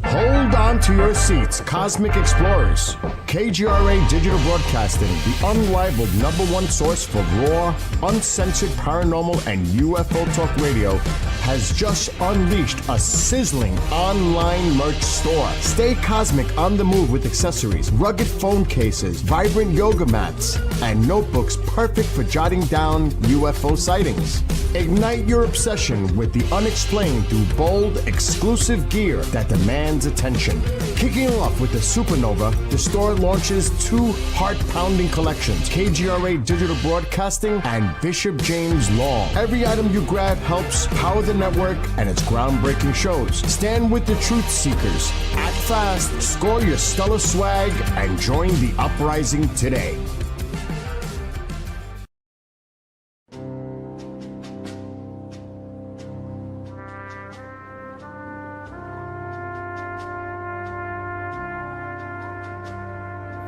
Speaker 7: Hold on to your seats, Cosmic Explorers. KGRA Digital Broadcasting, the unrivaled #1 source for raw, uncensored paranormal and UFO talk radio, has just unleashed a sizzling online merch store. Stay cosmic on the move with accessories, rugged phone cases, vibrant yoga mats, and notebooks perfect for jotting down UFO sightings. Ignite your obsession with the unexplained through bold, exclusive gear that demands attention. Kicking off with the Supernova, the store launches 2 heart-pounding collections, KGRA Digital Broadcasting and Bishop James Long. Every item you grab helps power the network and its groundbreaking shows. Stand with the truth seekers. Act fast, score your stellar swag, and join the uprising today.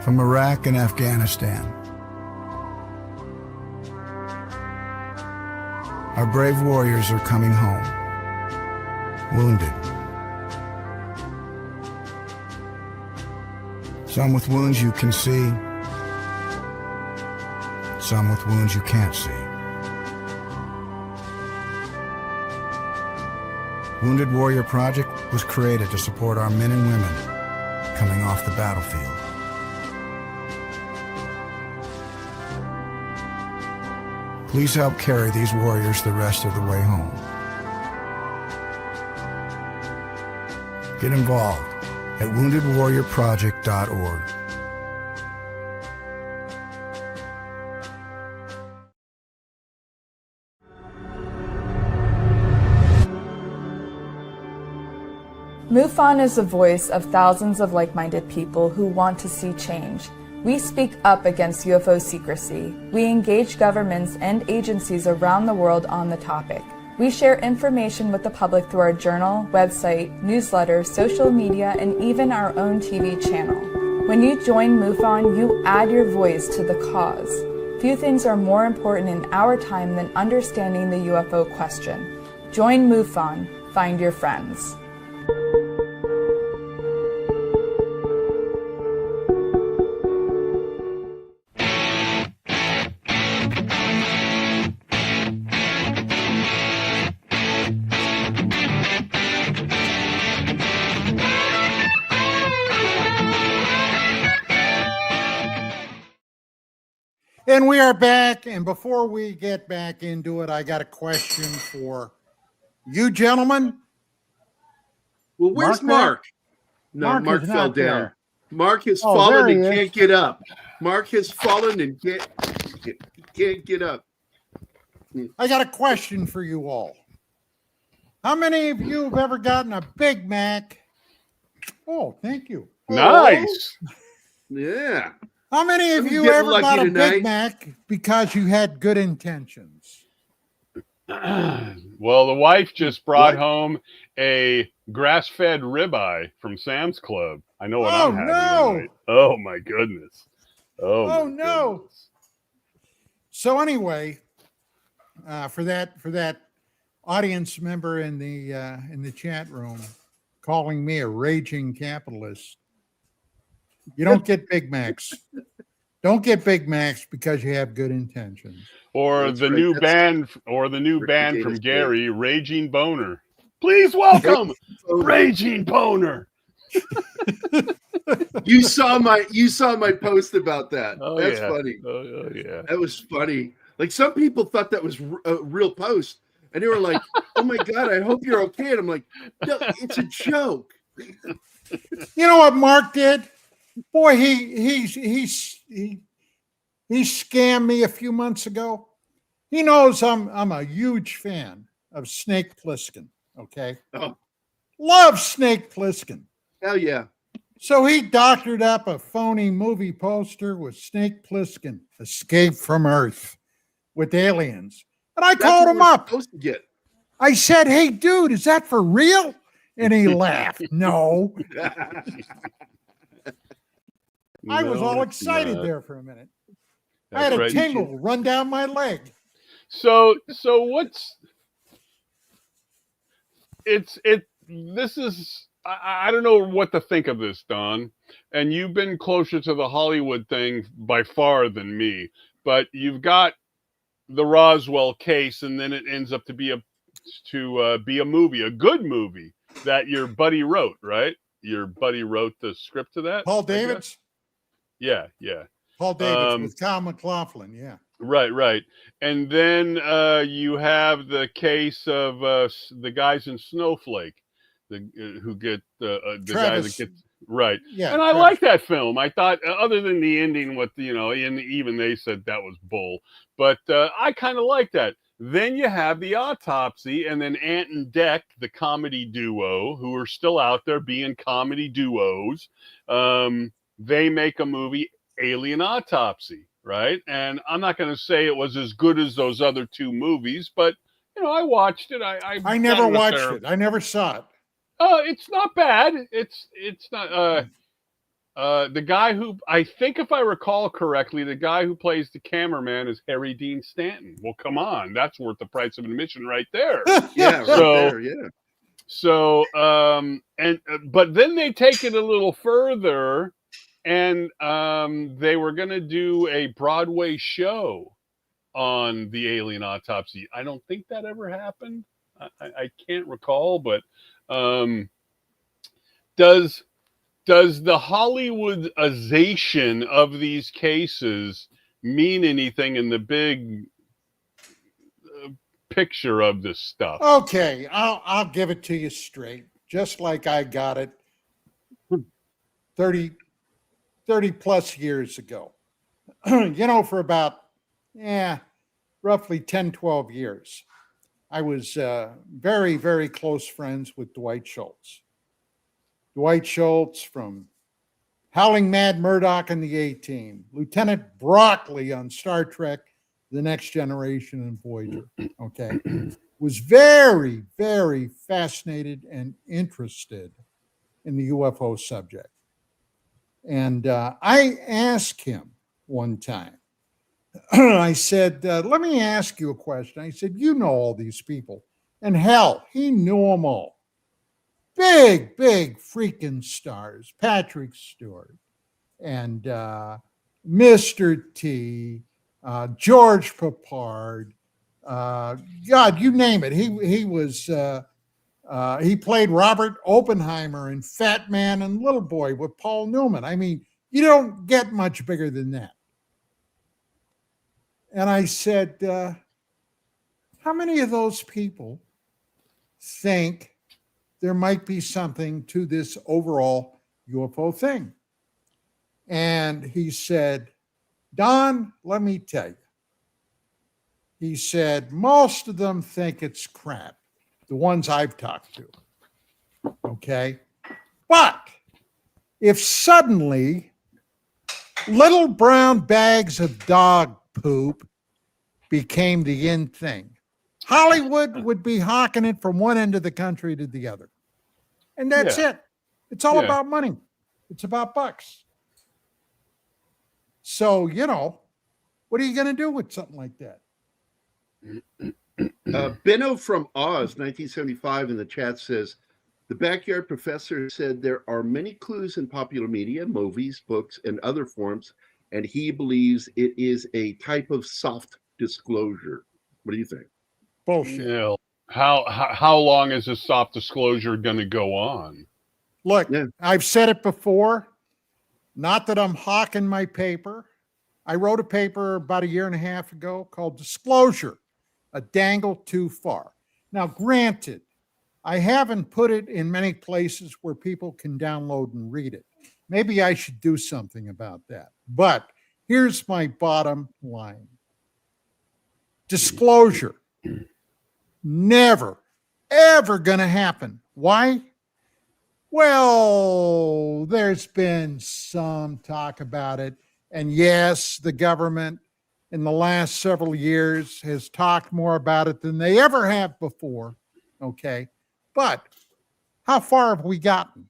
Speaker 8: From Iraq and Afghanistan, our brave warriors are coming home, wounded. Some with wounds you can see, some with wounds you can't see. Wounded Warrior Project was created to support our men and women coming off the battlefield. Please help carry these warriors the rest of the way home. Get involved at woundedwarriorproject.org.
Speaker 9: MUFON is the voice of thousands of like-minded people who want to see change. We speak up against UFO secrecy. We engage governments and agencies around the world on the topic. We share information with the public through our journal, website, newsletter, social media, and even our own TV channel. When you join MUFON, you add your voice to the cause. Few things are more important in our time than understanding the UFO question. Join MUFON. Find your friends.
Speaker 4: And we are back. And before we get back into it, I got a question for you gentlemen.
Speaker 6: Well, where's Mark? No, Mark fell down.
Speaker 4: There.
Speaker 6: Mark has fallen and can't get up. Mark has fallen and can't get up.
Speaker 4: I got a question for you all. How many of you have ever gotten a Big Mac? Oh, thank you.
Speaker 5: Nice.
Speaker 6: Yeah.
Speaker 4: How many of you ever got a Big Mac because you had good intentions?
Speaker 5: Well, the wife just brought home a grass-fed ribeye from Sam's Club. I know what I'm having tonight. Oh my goodness. Oh no. Goodness.
Speaker 4: So anyway, for that audience member in the chat room calling me a raging capitalist, you don't get Big Macs. Don't get Big Macs because you have good intentions.
Speaker 5: Or the new band from Gerry, Raging Boner. Please welcome Raging Boner.
Speaker 6: You saw my post about that.
Speaker 5: Oh,
Speaker 6: That's
Speaker 5: yeah.
Speaker 6: funny.
Speaker 5: Oh yeah.
Speaker 6: That was funny. Like some people thought that was a real post, and they were like, "Oh my god, I hope you're okay." And I'm like, "No, it's a joke."
Speaker 4: You know what Mark did? Boy, he scammed me a few months ago. He knows I'm a huge fan of Snake Plissken. Okay, love Snake Plissken.
Speaker 6: Hell yeah!
Speaker 4: So he doctored up a phony movie poster with Snake Plissken, Escape from Earth, with aliens, and I called him up.
Speaker 6: Supposed to get.
Speaker 4: I said, "Hey, dude, is that for real?" And he laughed. No. I was all excited there for a minute. I had a tingle run down my leg.
Speaker 5: So what's this is I don't know what to think of this, Don. And you've been closer to the Hollywood thing by far than me, but you've got the Roswell case, and then it ends up to be a movie, a good movie that your buddy wrote, right? Your buddy wrote the script to that?
Speaker 4: Paul Davids?
Speaker 5: Yeah.
Speaker 4: Paul Davids with Kyle MacLachlan, yeah.
Speaker 5: Right. And then you have the case of the guys in Snowflake, who get the guy that gets right. Yeah, and I like that film. I thought, other than the ending with and even they said that was bull, but I kind of like that. Then you have the Autopsy, and then Ant and Dec, the comedy duo, who are still out there being comedy duos. They make a movie, Alien Autopsy, right? And I'm not going to say it was as good as those other two movies, but I watched it.
Speaker 4: I never watched it. I never saw it.
Speaker 5: It's not bad. It's not. The guy who, I think if I recall correctly, the guy who plays the cameraman is Harry Dean Stanton. Well, come on, that's worth the price of admission right there.
Speaker 6: Yeah, there. Yeah.
Speaker 5: So, but then they take it a little further, and they were going to do a Broadway show on the Alien Autopsy. I don't think that ever happened. I can't recall, but does the Hollywoodization of these cases mean anything in the big picture of this stuff?
Speaker 4: Okay, I'll give it to you straight, just like I got it 30 plus years ago. For about roughly 10, 12 years, I was very, very close friends with Dwight Schultz. Dwight Schultz from Howling Mad Murdoch and the A-Team, Lieutenant Broccoli on Star Trek, The Next Generation and Voyager, okay, was very, very fascinated and interested in the UFO subject. And I asked him one time, I said, let me ask you a question. I said, you know all these people. And hell, he knew them all. Big freaking stars. Patrick Stewart and Mr. T, George Papard, God, you name it. He was he played Robert Oppenheimer in Fat Man and Little Boy with Paul Newman. I mean, you don't get much bigger than that. And I said, how many of those people think there might be something to this overall UFO thing? And he said, Don, let me tell you. He said, most of them think it's crap, the ones I've talked to. Okay. But if suddenly little brown bags of dog poop became the in thing, Hollywood would be hawking it from one end of the country to the other. And that's it. It's all about money. It's about bucks. So, what are you going to do with something like that?
Speaker 6: Benno from Oz, 1975, in the chat says, the Backyard Professor said there are many clues in popular media, movies, books, and other forms, and he believes it is a type of soft disclosure. What do you think?
Speaker 4: Bullshit.
Speaker 5: How long is this soft disclosure going to go on?
Speaker 4: Look, I've said it before. Not that I'm hawking my paper. I wrote a paper about a year and a half ago called Disclosure, a Dangle Too Far. Now, granted, I haven't put it in many places where people can download and read it. Maybe I should do something about that. But here's my bottom line. Disclosure. Never, ever going to happen. Why? Well, there's been some talk about it. And yes, the government in the last several years has talked more about it than they ever have before. Okay. But how far have we gotten?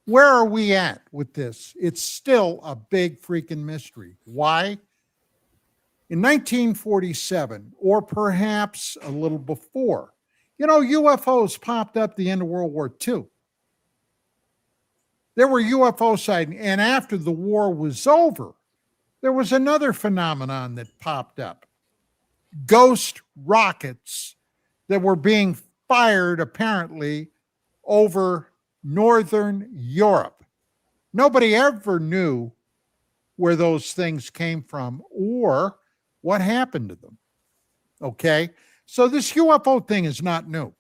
Speaker 4: Where are we at with this? It's still a big freaking mystery. Why? In 1947, or perhaps a little before, UFOs popped up at the end of World War II. There were UFO sightings, and after the war was over, there was another phenomenon that popped up. Ghost rockets that were being fired apparently over Northern Europe. Nobody ever knew where those things came from or what happened to them. Okay? So this UFO thing is not new.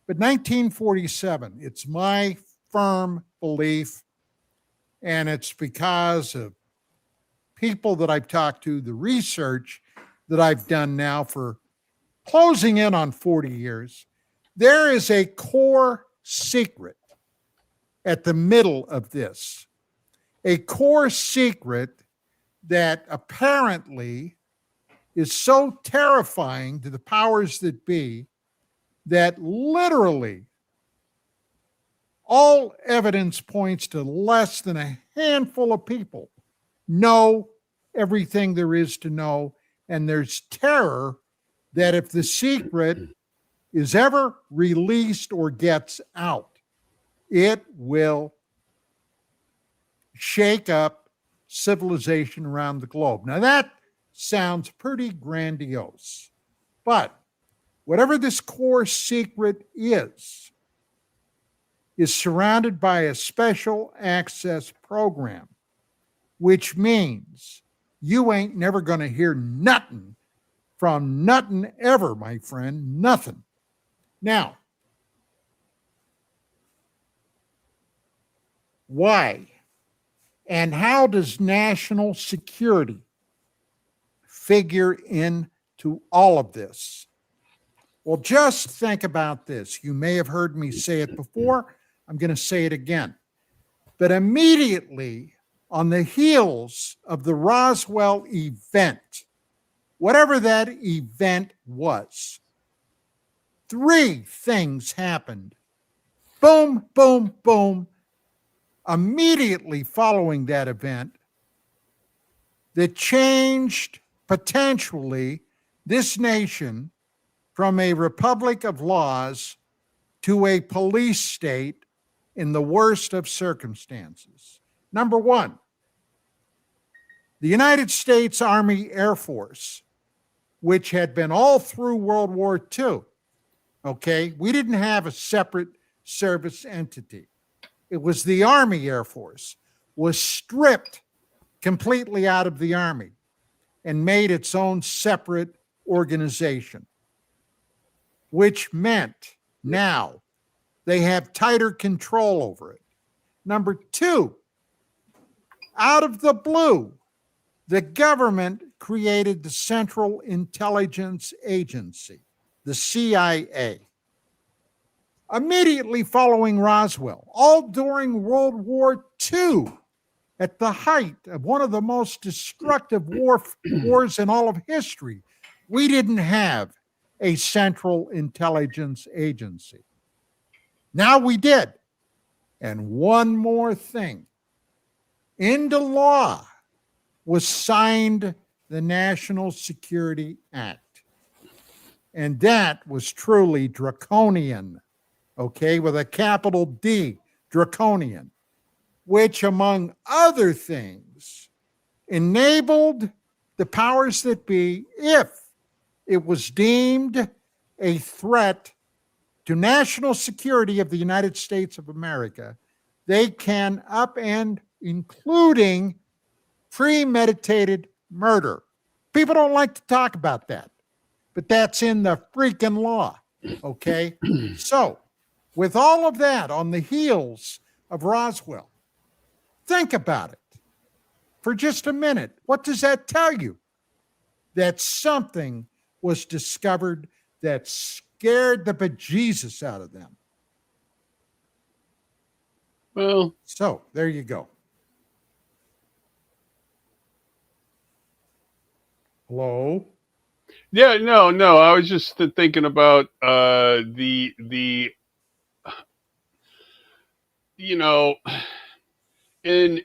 Speaker 4: But 1947, it's my firm belief, and it's because of people that I've talked to, the research that I've done now for closing in on 40 years, there is a core secret at the middle of this. A core secret that apparently is so terrifying to the powers that be that literally all evidence points to less than a handful of people know everything there is to know. And there's terror that if the secret is ever released or gets out, it will shake up civilization around the globe. Now that sounds pretty grandiose, but whatever this core secret is surrounded by a special access program, which means you ain't never going to hear nothing from nothing ever, my friend, nothing. Now, why and how does national security figure into all of this? Well, just think about this. You may have heard me say it before. I'm going to say it again. But immediately on the heels of the Roswell event, whatever that event was, 3 things happened. Boom, boom, boom. Immediately following that event that changed potentially this nation from a republic of laws to a police state in the worst of circumstances. Number 1, the United States Army Air Force, which had been all through World War II, okay? We didn't have a separate service entity. It was the Army Air Force, was stripped completely out of the Army. and made its own separate organization, which meant now they have tighter control over it. Number two, out of the blue, the government created the Central Intelligence Agency, the CIA, immediately following Roswell, all during World War II, at the height of one of the most destructive wars in all of history. We didn't have a Central Intelligence Agency. Now we did. And one more thing. Into law was signed the National Security Act. And that was truly draconian, okay, with a capital D, draconian, which, among other things, enabled the powers that be, if it was deemed a threat to national security of the United States of America, they can upend, including premeditated murder. People don't like to talk about that, but that's in the freaking law, okay? So, with all of that on the heels of Roswell, think about it for just a minute. What does that tell you? That something was discovered that scared the bejesus out of them.
Speaker 5: Well,
Speaker 4: so there you go. Hello?
Speaker 5: Yeah, no. I was just thinking about the in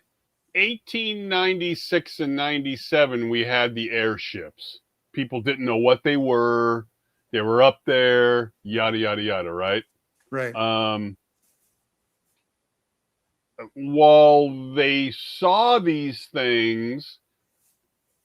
Speaker 5: 1896 and 97 we had the airships. People didn't know what they were. They were up there, yada yada yada, right?
Speaker 4: Right.
Speaker 5: While they saw these things,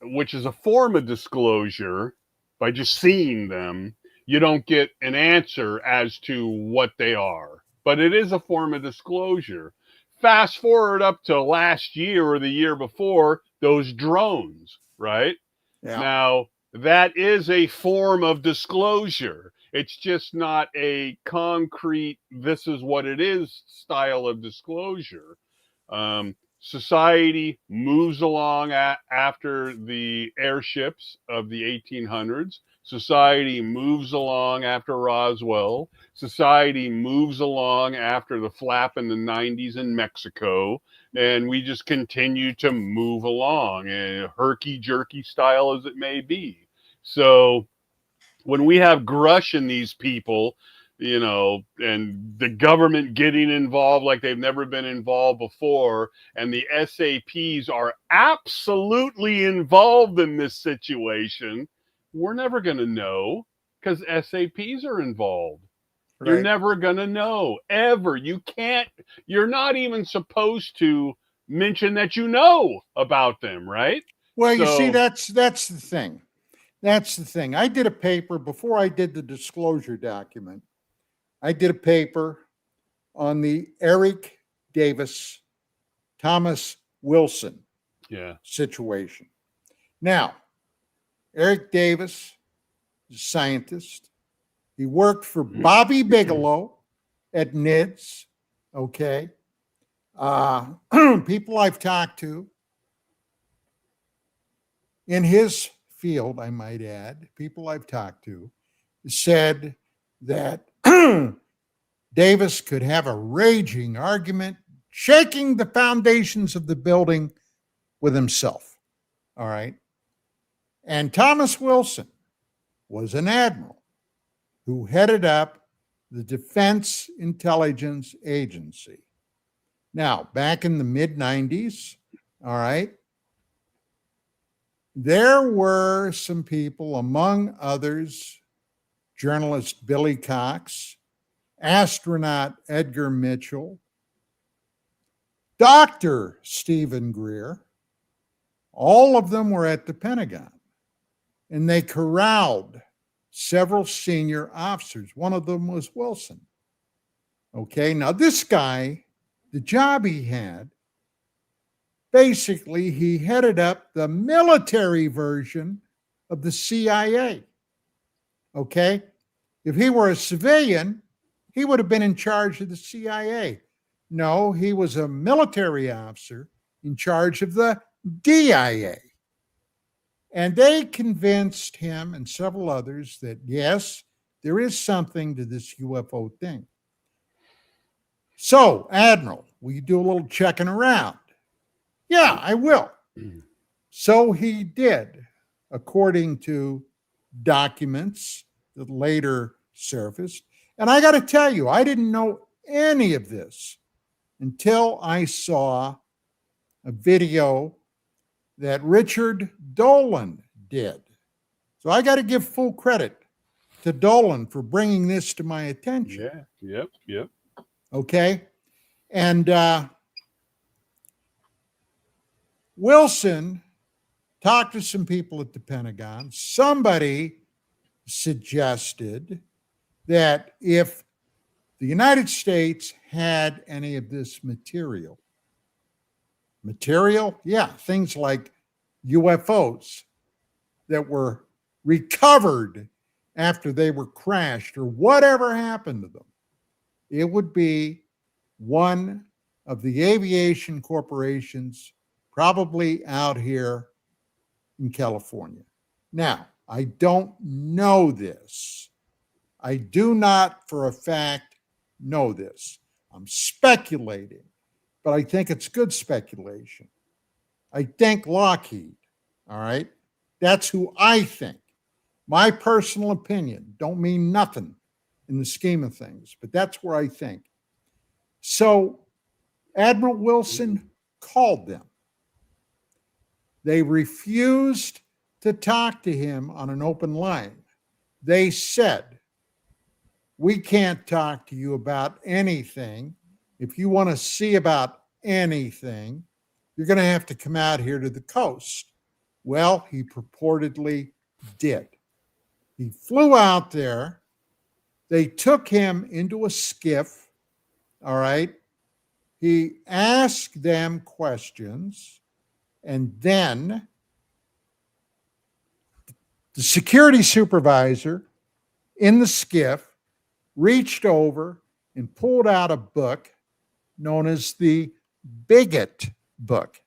Speaker 5: which is a form of disclosure, by just seeing them, you don't get an answer as to what they are. But it is a form of disclosure. Fast forward up to last year or the year before, those drones, right?
Speaker 4: Yeah.
Speaker 5: Now, that is a form of disclosure. It's just not a concrete, this is what it is style of disclosure. Society moves along after the airships of the 1800s. Society moves along after Roswell. Society moves along after the flap in the 90s in Mexico. And we just continue to move along, herky-jerky style as it may be. So when we have Grush and these people, and the government getting involved like they've never been involved before, and the SAPs are absolutely involved in this situation, we're never going to know because SAPs are involved. Right. You're never going to know, ever. You're not even supposed to mention that you know about them, right?
Speaker 4: Well, you see, that's the thing. That's the thing. I did a paper before I did the disclosure document. I did a paper on the Eric Davis, Thomas Wilson situation. Now, Eric Davis is a scientist. He worked for Bobby Bigelow at NIDS, okay? People I've talked to in his field, I might add, people I've talked to said that Davis could have a raging argument, shaking the foundations of the building with himself. All right. And Thomas Wilson was an admiral who headed up the Defense Intelligence Agency. Now, back in the mid-90s, all right, there were some people, among others, journalist Billy Cox, astronaut Edgar Mitchell, Dr. Stephen Greer. All of them were at the Pentagon, and they corralled several senior officers. One of them was Wilson. Okay, now this guy, the job he had basically, he headed up the military version of the CIA. Okay? If he were a civilian, he would have been in charge of the CIA. No, he was a military officer in charge of the DIA. And they convinced him and several others that, yes, there is something to this UFO thing. So, Admiral, will you do a little checking around? Yeah, I will. So he did, according to documents that later surfaced. And I got to tell you, I didn't know any of this until I saw a video that Richard Dolan did. So I got to give full credit to Dolan for bringing this to my attention.
Speaker 5: Yeah, yep.
Speaker 4: Okay. And Wilson talked to some people at the Pentagon. Somebody suggested that if the United States had any of this material, yeah, things like UFOs that were recovered after they were crashed or whatever happened to them, it would be one of the aviation corporations probably out here in California. Now, I don't know this. I do not for a fact know this. I'm speculating, but I think it's good speculation. I think Lockheed, all right? That's who I think. My personal opinion don't mean nothing in the scheme of things, but that's where I think. So Admiral Wilson called them. They refused to talk to him on an open line. They said, we can't talk to you about anything. If you want to see about anything, you're going to have to come out here to the coast. Well, he purportedly did. He flew out there. They took him into a skiff, all right? He asked them questions, and then the security supervisor in the skiff reached over and pulled out a book known as the Bigot book.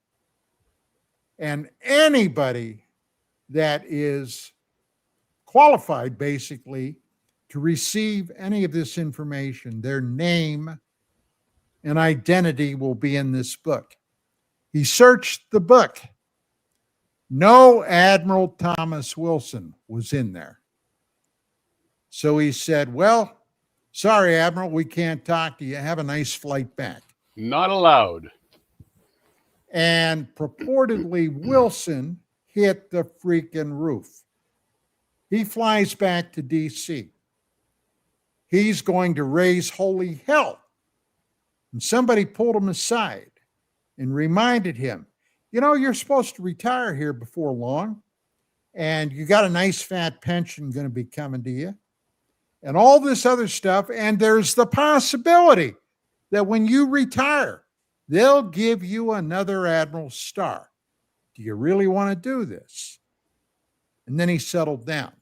Speaker 4: And anybody that is qualified, basically, to receive any of this information, their name and identity will be in this book. He searched the book. No Admiral Thomas Wilson was in there. So he said, well, sorry, Admiral, we can't talk to you. Have a nice flight back.
Speaker 5: Not allowed.
Speaker 4: And purportedly, Wilson hit the freaking roof. He flies back to D.C. He's going to raise holy hell. And somebody pulled him aside and reminded him, you know, you're supposed to retire here before long, and you got a nice fat pension going to be coming to you, and all this other stuff. And there's the possibility that when you retire, they'll give you another Admiral's star. Do you really want to do this? And then he settled down.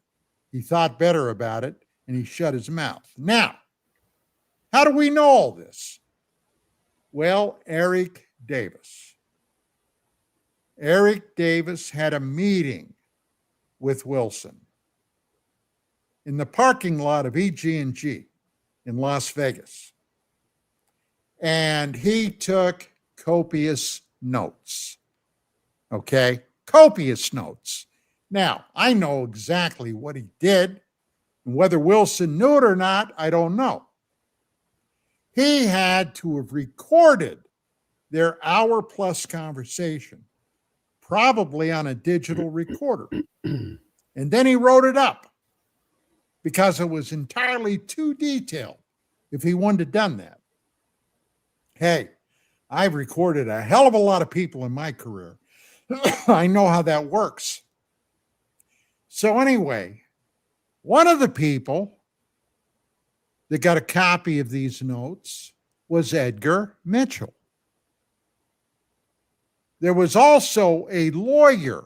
Speaker 4: He thought better about it, and he shut his mouth. Now, how do we know all this? Well, Eric Davis. Eric Davis had a meeting with Wilson in the parking lot of EG&G in Las Vegas. And he took copious notes. Okay? Copious notes. Now, I know exactly what he did, and whether Wilson knew it or not, I don't know. He had to have recorded their hour-plus conversation, probably on a digital recorder. And then he wrote it up because it was entirely too detailed if he wouldn't have done that. Hey, I've recorded a hell of a lot of people in my career. I know how that works. So anyway, one of the people that got a copy of these notes was Edgar Mitchell. There was also a lawyer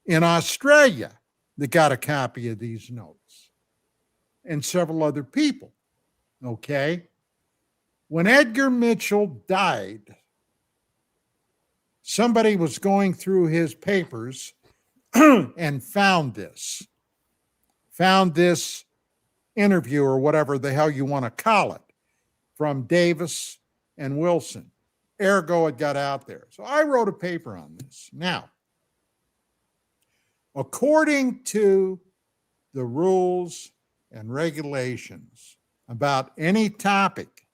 Speaker 4: in Australia that got a copy of these notes, and several other people. Okay. When Edgar Mitchell died, somebody was going through his papers and found this interview, or whatever the hell you want to call it, from Davis and Wilson. Ergo, it got out there. So I wrote a paper on this. Now, according to the rules and regulations about any topic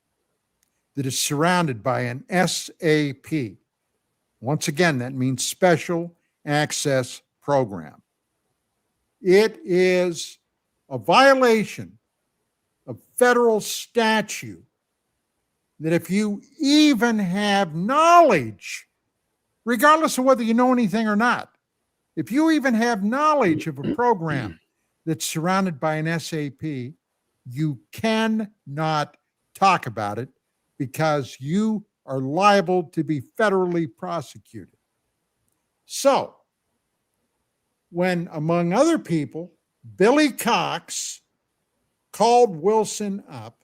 Speaker 4: that is surrounded by an SAP, once again, that means Special Access Program, it is a violation of federal statute that if you even have knowledge, regardless of whether you know anything or not, if you even have knowledge of a program that's surrounded by an SAP, you cannot talk about it because you are liable to be federally prosecuted. So, when, among other people, Billy Cox called Wilson up,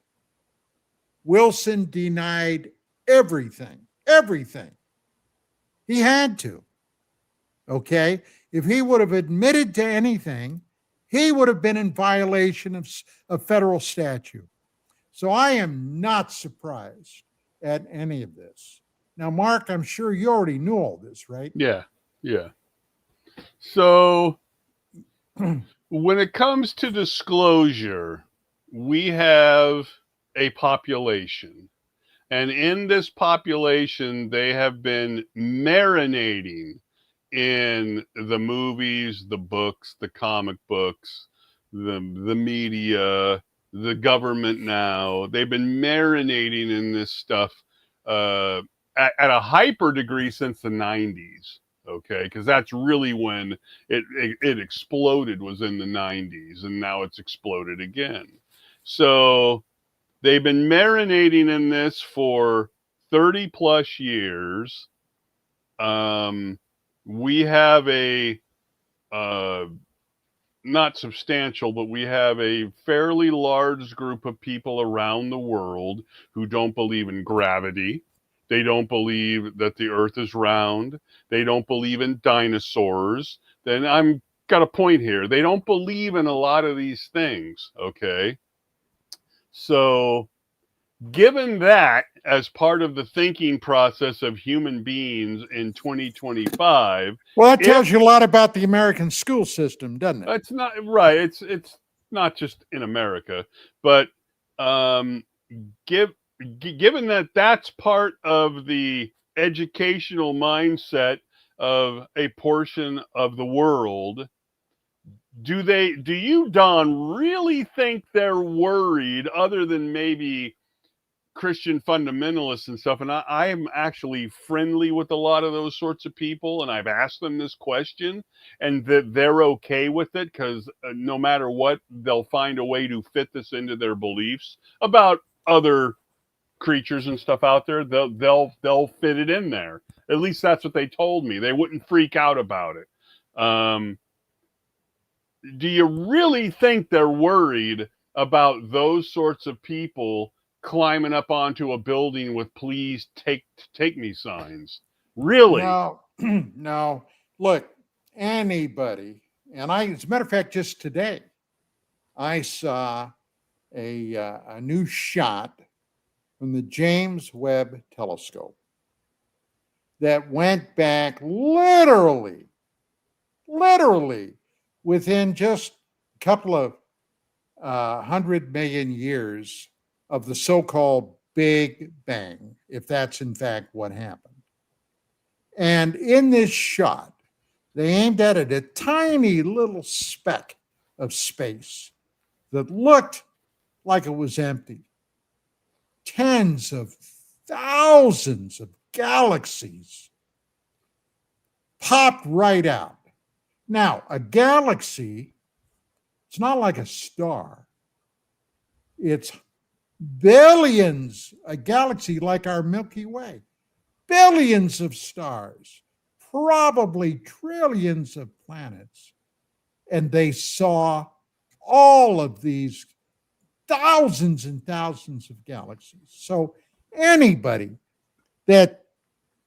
Speaker 4: Wilson denied everything. He had to. Okay? If he would have admitted to anything, he would have been in violation of federal statute. So I am not surprised at any of this. Now, Mark, I'm sure you already knew all this, right?
Speaker 5: Yeah. So when it comes to disclosure, we have a population. And in this population, they have been marinating in the movies, the books, the comic books, the media, the government now. They've been marinating in this stuff at a hyper degree since the 90s. Okay, because that's really when it exploded, was in the 90s, and now it's exploded again. So they've been marinating in this for 30 plus years. We have a not substantial, but we have a fairly large group of people around the world who don't believe in gravity. They don't believe that the earth is round. They don't believe in dinosaurs. Then I'm got a point here. They don't believe in a lot of these things, okay? So given that as part of the thinking process of human beings in 2025.
Speaker 4: Well, that tells you a lot about the American school system, doesn't it?
Speaker 5: It's not right. It's not just in America, but given that that's part of the educational mindset of a portion of the world, do you, Don, really think they're worried, other than maybe Christian fundamentalists and stuff? And I am actually friendly with a lot of those sorts of people, and I've asked them this question, and that they're okay with it, because no matter what, they'll find a way to fit this into their beliefs about other creatures and stuff out there. They'll fit it in there. At least that's what they told me. They wouldn't freak out about it. Do you really think they're worried about those sorts of people climbing up onto a building with "please take me" signs? Really?
Speaker 4: No. Look, anybody, and as a matter of fact, just today, I saw a new shot from the James Webb Telescope that went back literally within just a couple of 100 million years of the so-called Big Bang, if that's in fact what happened. And in this shot, they aimed at it a tiny little speck of space that looked like it was empty. Tens of thousands of galaxies popped right out. Now, a galaxy, it's not like a star. It's billions, a galaxy like our Milky Way, billions of stars, probably trillions of planets, and they saw all of these thousands and thousands of galaxies. So anybody that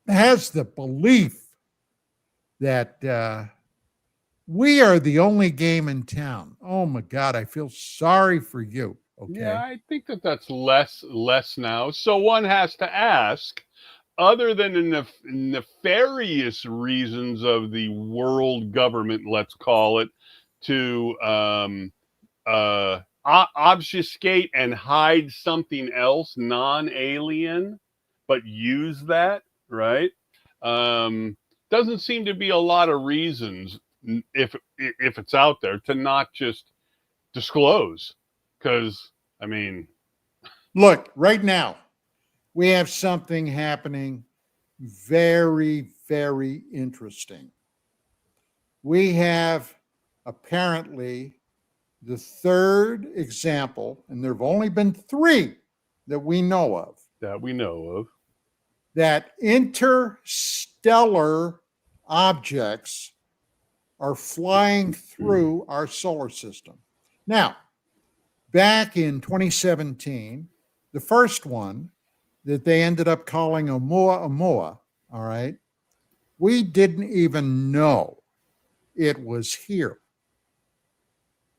Speaker 4: has the belief that we are the only game in town, oh my God, I feel sorry for you. Okay.
Speaker 5: Yeah, I think that's less now. So one has to ask, other than the nefarious reasons of the world government, let's call it, to obfuscate and hide something else non-alien, but use that, right? Doesn't seem to be a lot of reasons, if it's out there, to not just disclose. Because, I mean,
Speaker 4: look, right now, we have something happening very, very interesting. We have apparently the third example, and there have only been 3 that we know of. That interstellar objects are flying through our solar system. Now, back in 2017, the first one that they ended up calling Oumuamua, all right, we didn't even know it was here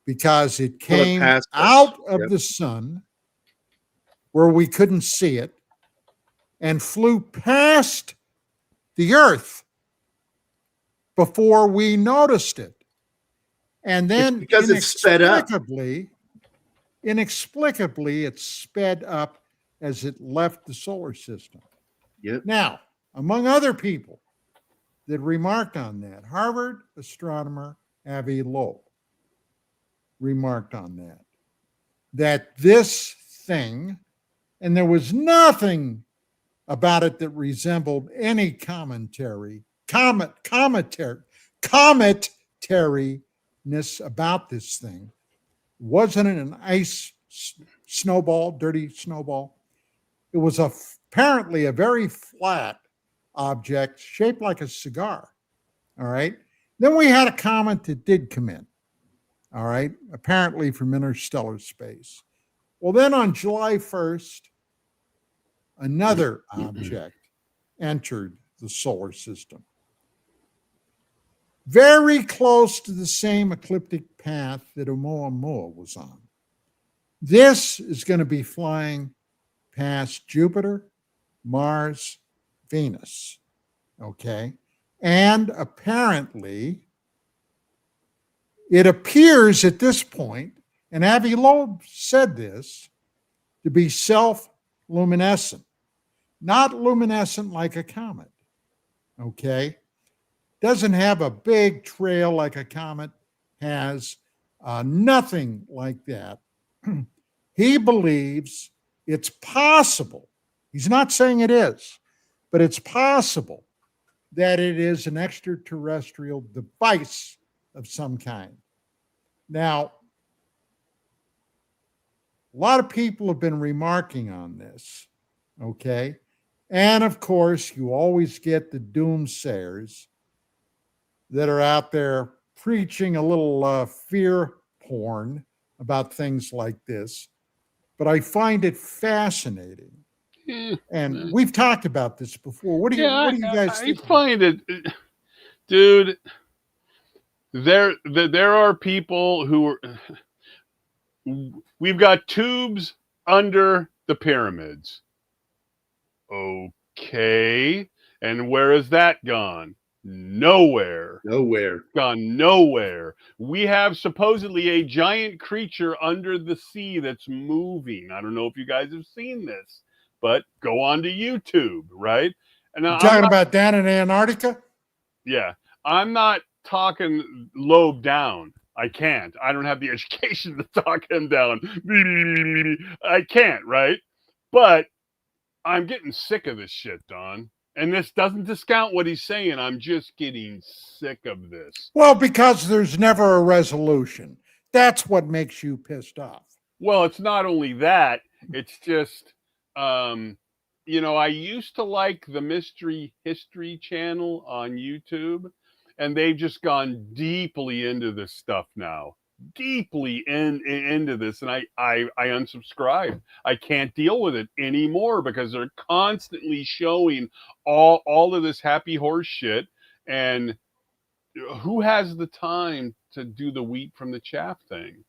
Speaker 4: because it came out of the sun where we couldn't see it and flew past the Earth before we noticed it. And then
Speaker 6: because it's sped up.
Speaker 4: Inexplicably, it sped up as it left the solar system.
Speaker 6: Yep.
Speaker 4: Now, among other people that remarked on that, Harvard astronomer Avi Loeb remarked on that this thing, and there was nothing about it that resembled any commentariness about this thing. Wasn't it an ice snowball, dirty snowball? It was apparently a very flat object shaped like a cigar. All right. Then we had a comet that did come in. All right. Apparently from interstellar space. Well, then on July 1st, another object entered the solar system. Very close to the same ecliptic path that Oumuamua was on. This is going to be flying past Jupiter, Mars, Venus. Okay. And apparently, it appears at this point, and Avi Loeb said this, to be self-luminescent. Not luminescent like a comet. Okay. Doesn't have a big trail like a comet has, nothing like that. He believes it's possible. He's not saying it is, but it's possible that it is an extraterrestrial device of some kind. Now, a lot of people have been remarking on this, okay? And of course, you always get the doomsayers that are out there preaching a little fear porn about things like this. But I find it fascinating. And we've talked about this before. What do you guys think?
Speaker 5: I find it, dude, there are people who are, we've got tubes under the pyramids. Okay. And where has that gone? Nowhere. Gone nowhere. We have supposedly a giant creature under the sea that's moving. I don't know if you guys have seen this, but go on to YouTube, right? And
Speaker 4: you're talking about down in Antarctica?
Speaker 5: Yeah. I'm not talking lobe down. I can't. I don't have the education to talk him down. I can't, right? But I'm getting sick of this shit, Don. And this doesn't discount what he's saying. I'm just getting sick of this.
Speaker 4: Well, because there's never a resolution. That's what makes you pissed off.
Speaker 5: Well, it's not only that. It's just I used to like the Mystery History channel on YouTube, and they've just gone deeply into this stuff now. Deeply into this, and I unsubscribed. I can't deal with it anymore because they're constantly showing all of this happy horse shit, and who has the time to do the wheat from the chaff thing?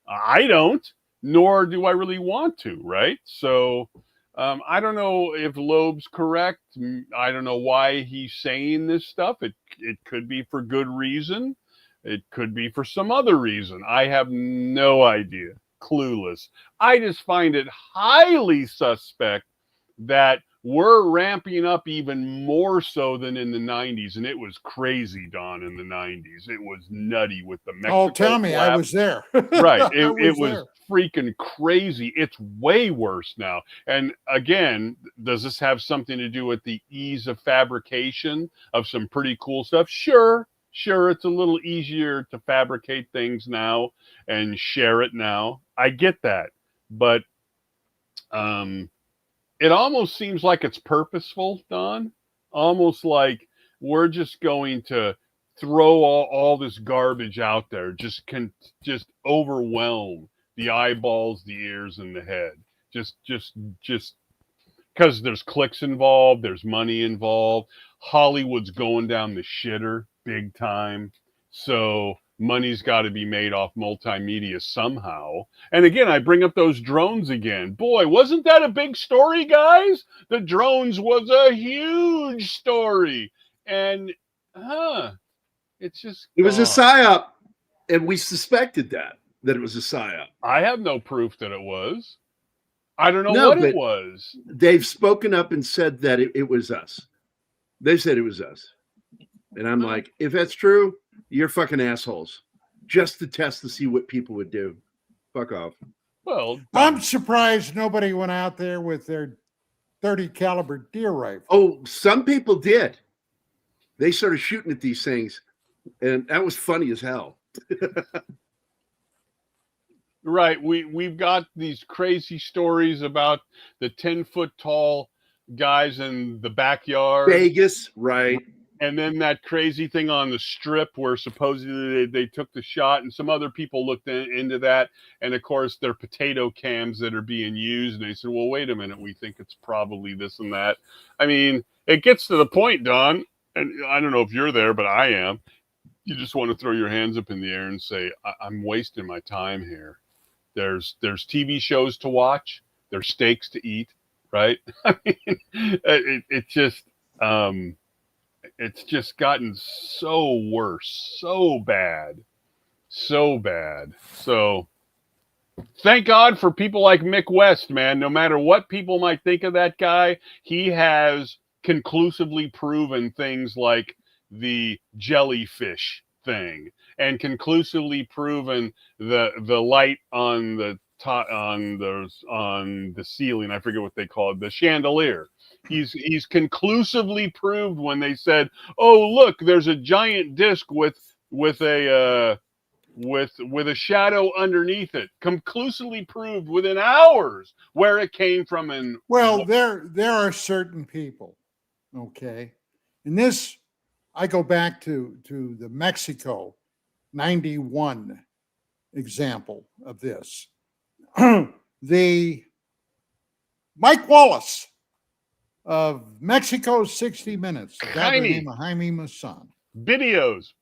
Speaker 5: I don't, nor do I really want to, right? So I don't know if Loeb's correct. I don't know why he's saying this stuff. It could be for good reason. It could be for some other reason. I have no idea. Clueless. I just find it highly suspect that we're ramping up even more so than in the 90s. And it was crazy, Don, in the 90s. It was nutty with the Mexico.
Speaker 4: Oh, tell me, I was there.
Speaker 5: Right. It was freaking crazy. It's way worse now. And again, does this have something to do with the ease of fabrication of some pretty cool stuff? Sure, it's a little easier to fabricate things now and share it now. I get that. But it almost seems like it's purposeful, Don. Almost like we're just going to throw all this garbage out there, just overwhelm the eyeballs, the ears, and the head. Just because there's clicks involved, there's money involved. Hollywood's going down the shitter big time. So money's got to be made off multimedia somehow. And again, I bring up those drones again. Boy, wasn't that a big story, guys? The drones was a huge story. And it's just
Speaker 6: it was a psyop, and we suspected that it was a psyop.
Speaker 5: I have no proof that it was. I don't know what it was.
Speaker 6: They've spoken up and said that it was us. They said it was us. And I'm like, if that's true, you're fucking assholes. Just to test to see what people would do. Fuck off.
Speaker 5: Well,
Speaker 4: I'm surprised nobody went out there with their 30 caliber deer rifle.
Speaker 6: Oh, some people did. They started shooting at these things, and that was funny as hell.
Speaker 5: Right. We've got these crazy stories about the 10-foot tall guys in the backyard.
Speaker 6: Vegas, right.
Speaker 5: And then that crazy thing on the strip where supposedly they took the shot, and some other people looked into that. And of course, they're potato cams that are being used. And they said, well, wait a minute, we think it's probably this and that. I mean, it gets to the point, Don, and I don't know if you're there, but I am. You just want to throw your hands up in the air and say, I'm wasting my time here. There's TV shows to watch. There's steaks to eat, right? I mean, it's just gotten so worse, so bad. So thank God for people like Mick West, man. No matter what people might think of that guy, he has conclusively proven things like the jellyfish thing, and conclusively proven the light on the top, on the ceiling. I forget what they call it, the chandelier. He's conclusively proved when they said, "Oh, look, there's a giant disc with a shadow underneath it." Conclusively proved within hours where it came from. And
Speaker 4: well, there are certain people, okay, and this I go back to the Mexico 91 example of this. The Mike Wallace of Mexico's 60 Minutes, a guy by the name of Jaime Maussan.
Speaker 5: Videos.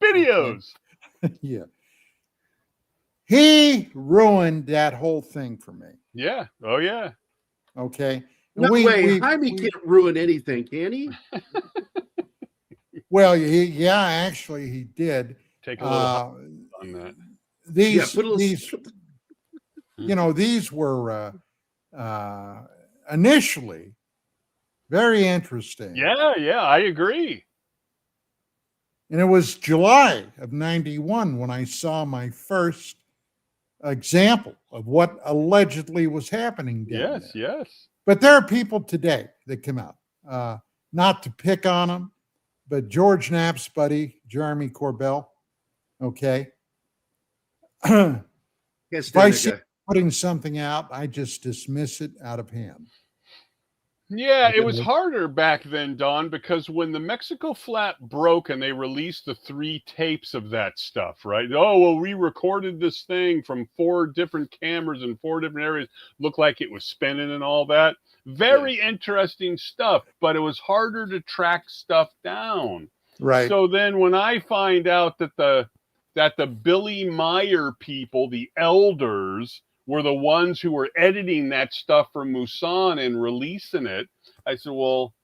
Speaker 4: Yeah. He ruined that whole thing for me.
Speaker 5: Yeah. Oh, yeah.
Speaker 4: Okay.
Speaker 6: No way. Jaime can't ruin anything, can he?
Speaker 4: Well, actually, he did.
Speaker 5: Take a little on that.
Speaker 4: These, these were initially very interesting.
Speaker 5: Yeah, I agree.
Speaker 4: And it was July of 91 when I saw my first example of what allegedly was happening down there.
Speaker 5: Yes.
Speaker 4: But there are people today that come out, not to pick on them, but George Knapp's buddy, Jeremy Corbell, okay? If I see putting something out, I just dismiss it out of hand.
Speaker 5: Yeah, it was harder back then, Don, because when the Mexico Flat broke and they released the 3 tapes of that stuff, right? Oh, well, we recorded this thing from 4 different cameras in 4 different areas. Looked like it was spinning and all that. Very interesting stuff, but it was harder to track stuff down.
Speaker 4: Right.
Speaker 5: So then when I find out that the Billy Meyer people, the elders, were the ones who were editing that stuff for Musan and releasing it, I said, well,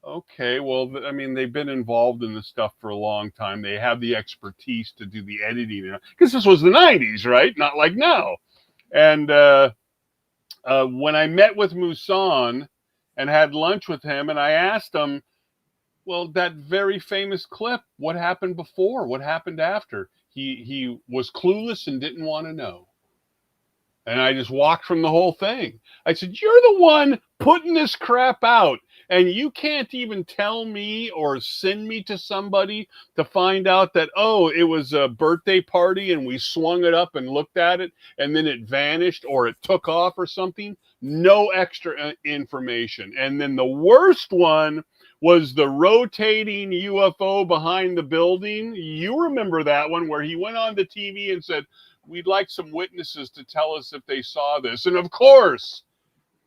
Speaker 5: okay, well, I mean, they've been involved in this stuff for a long time. They have the expertise to do the editing, because this was the 90s, right? Not like now. And when I met with Musan and had lunch with him, and I asked him, well, that very famous clip, what happened before? What happened after? He was clueless and didn't want to know. And I just walked from the whole thing. I said, you're the one putting this crap out, and you can't even tell me or send me to somebody to find out that, oh, it was a birthday party and we swung it up and looked at it and then it vanished or it took off or something. No extra information. And then the worst one was the rotating UFO behind the building. You remember that one where he went on the TV and said, we'd like some witnesses to tell us if they saw this. And of course,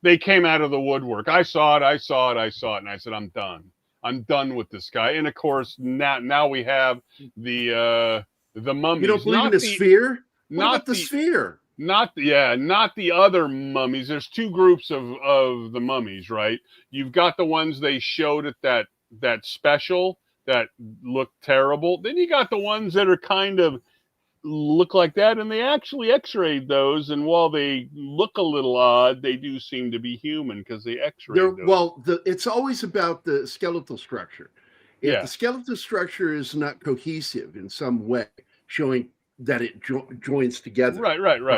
Speaker 5: they came out of the woodwork. I saw it. And I said, I'm done. I'm done with this guy. And of course, now we have the mummies.
Speaker 6: You don't believe in the sphere? What about the sphere?
Speaker 5: Not the other mummies. There's 2 groups of the mummies, right? You've got the ones they showed at that special that looked terrible. Then you got the ones that are kind of look like that, and they actually x-rayed those, and while they look a little odd, they do seem to be human because they x-rayed those.
Speaker 6: Well, it's always about the skeletal structure. If the skeletal structure is not cohesive in some way, showing that it joins together,
Speaker 5: right,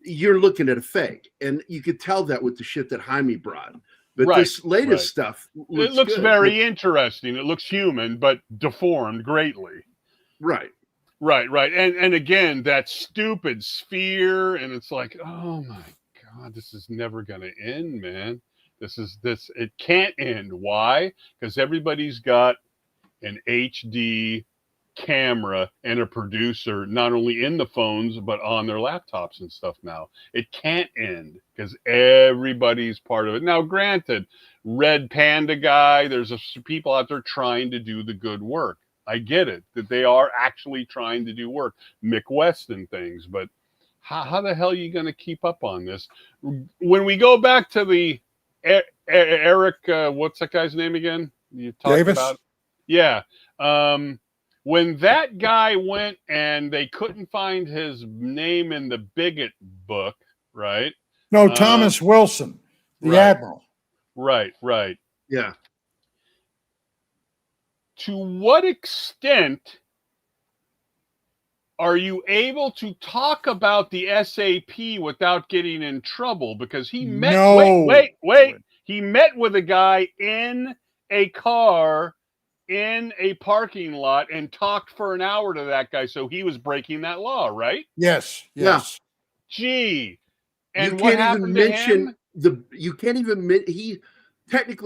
Speaker 6: you're looking at a fake, and you could tell that with the shit that Jaime brought. But this latest stuff
Speaker 5: looks
Speaker 6: good.
Speaker 5: Very interesting. It looks human, but deformed greatly.
Speaker 6: Right.
Speaker 5: And again, that stupid sphere, and it's like, oh my God, this is never gonna end, man. It can't end. Why? Because everybody's got an HD camera and a producer, not only in the phones, but on their laptops and stuff now. It can't end because everybody's part of it. Now, granted, Red Panda guy, there's people out there trying to do the good work. I get it, that they are actually trying to do work. Mick West and things, but how the hell are you going to keep up on this? When we go back to the Eric, what's that guy's name again? You talked
Speaker 4: Davis?
Speaker 5: about? Yeah. When that guy went and they couldn't find his name in the bigot book, right?
Speaker 4: No, Thomas Wilson, the Admiral.
Speaker 5: Right.
Speaker 6: Yeah.
Speaker 5: To what extent are you able to talk about the SAP without getting in trouble? Because he met, wait. He met with a guy in a car in a parking lot and talked for an hour to that guy. So he was breaking that law, right?
Speaker 4: Yes.
Speaker 6: Yeah.
Speaker 5: Gee. And
Speaker 6: you
Speaker 5: what
Speaker 6: can't
Speaker 5: happened
Speaker 6: even
Speaker 5: to
Speaker 6: mention
Speaker 5: him?
Speaker 6: You can't even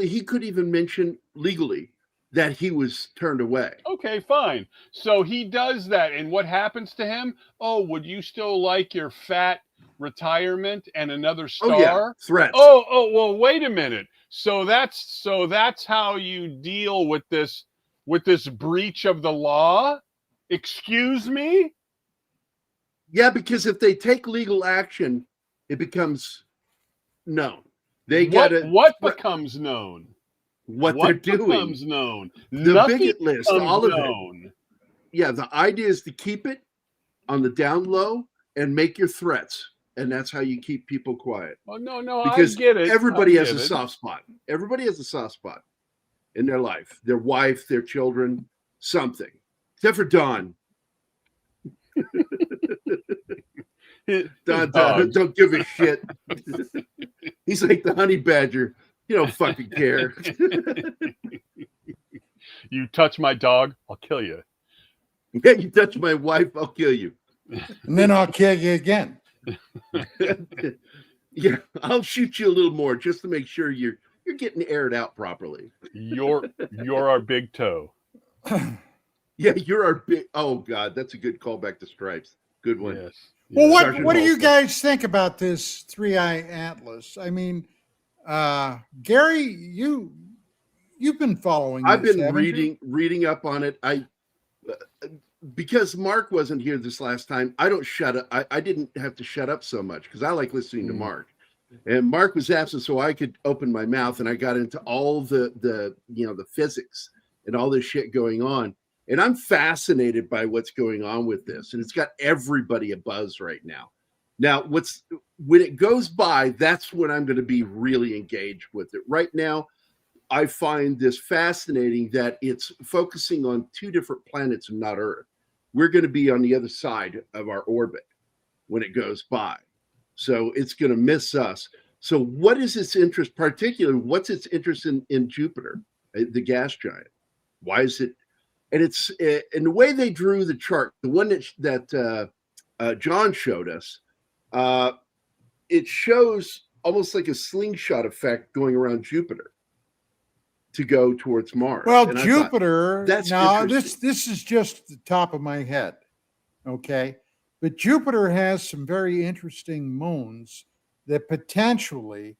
Speaker 6: he could even mention legally that he was turned away.
Speaker 5: Okay, fine. So he does that, and what happens to him? Oh, would you still like your fat retirement and another star?
Speaker 6: Oh, yeah. Threats.
Speaker 5: Oh, well, wait a minute. So that's how you deal with this breach of the law? Excuse me?
Speaker 6: Yeah, because if they take legal action, it becomes known.
Speaker 5: What becomes known?
Speaker 6: What they're doing
Speaker 5: becomes known.
Speaker 6: The
Speaker 5: Nothing
Speaker 6: bigot list, all of
Speaker 5: known.
Speaker 6: it. Yeah, the idea is to keep it on the down low and make your threats, and that's how you keep people quiet.
Speaker 5: Oh no,
Speaker 6: because
Speaker 5: I get it.
Speaker 6: Everybody has a soft spot. Everybody has a soft spot in their life, their wife, their children, something. Except for Don. Don don't give a shit. He's like the honey badger. You don't fucking care.
Speaker 5: You touch my dog, I'll kill you.
Speaker 6: Yeah, you touch my wife, I'll kill you.
Speaker 4: And then I'll kill you again.
Speaker 6: Yeah, I'll shoot you a little more just to make sure you're you're getting aired out properly.
Speaker 5: You're our big toe.
Speaker 6: Yeah, you're our big. Oh God, that's a good callback to Stripes. Good one.
Speaker 5: Yes.
Speaker 4: Well,
Speaker 6: Sergeant
Speaker 4: what do you
Speaker 6: Halston.
Speaker 4: guys think about this 3-eye atlas? I mean, Gerry, you've been following.
Speaker 6: I've
Speaker 4: this,
Speaker 6: been
Speaker 4: haven't you?
Speaker 6: reading up on it. Because Mark wasn't here this last time, I don't shut up. I didn't have to shut up so much because I like listening to Mark. And Mark was absent, so I could open my mouth, and I got into all the physics and all this shit going on. And I'm fascinated by what's going on with this, and it's got everybody a buzz right now. Now, when it goes by, that's when I'm going to be really engaged with it. Right now, I find this fascinating that it's focusing on 2 different planets and not Earth. We're going to be on the other side of our orbit when it goes by. So it's going to miss us. So what is its interest, particularly what's its interest in Jupiter, the gas giant? Why is it? And it's in the way they drew the chart, the one that John showed us, it shows almost like a slingshot effect going around Jupiter to go towards Mars.
Speaker 4: Well,
Speaker 6: And
Speaker 4: Jupiter.
Speaker 6: that's
Speaker 4: now
Speaker 6: interesting.
Speaker 4: this is just the top of my head, okay? But Jupiter has some very interesting moons that potentially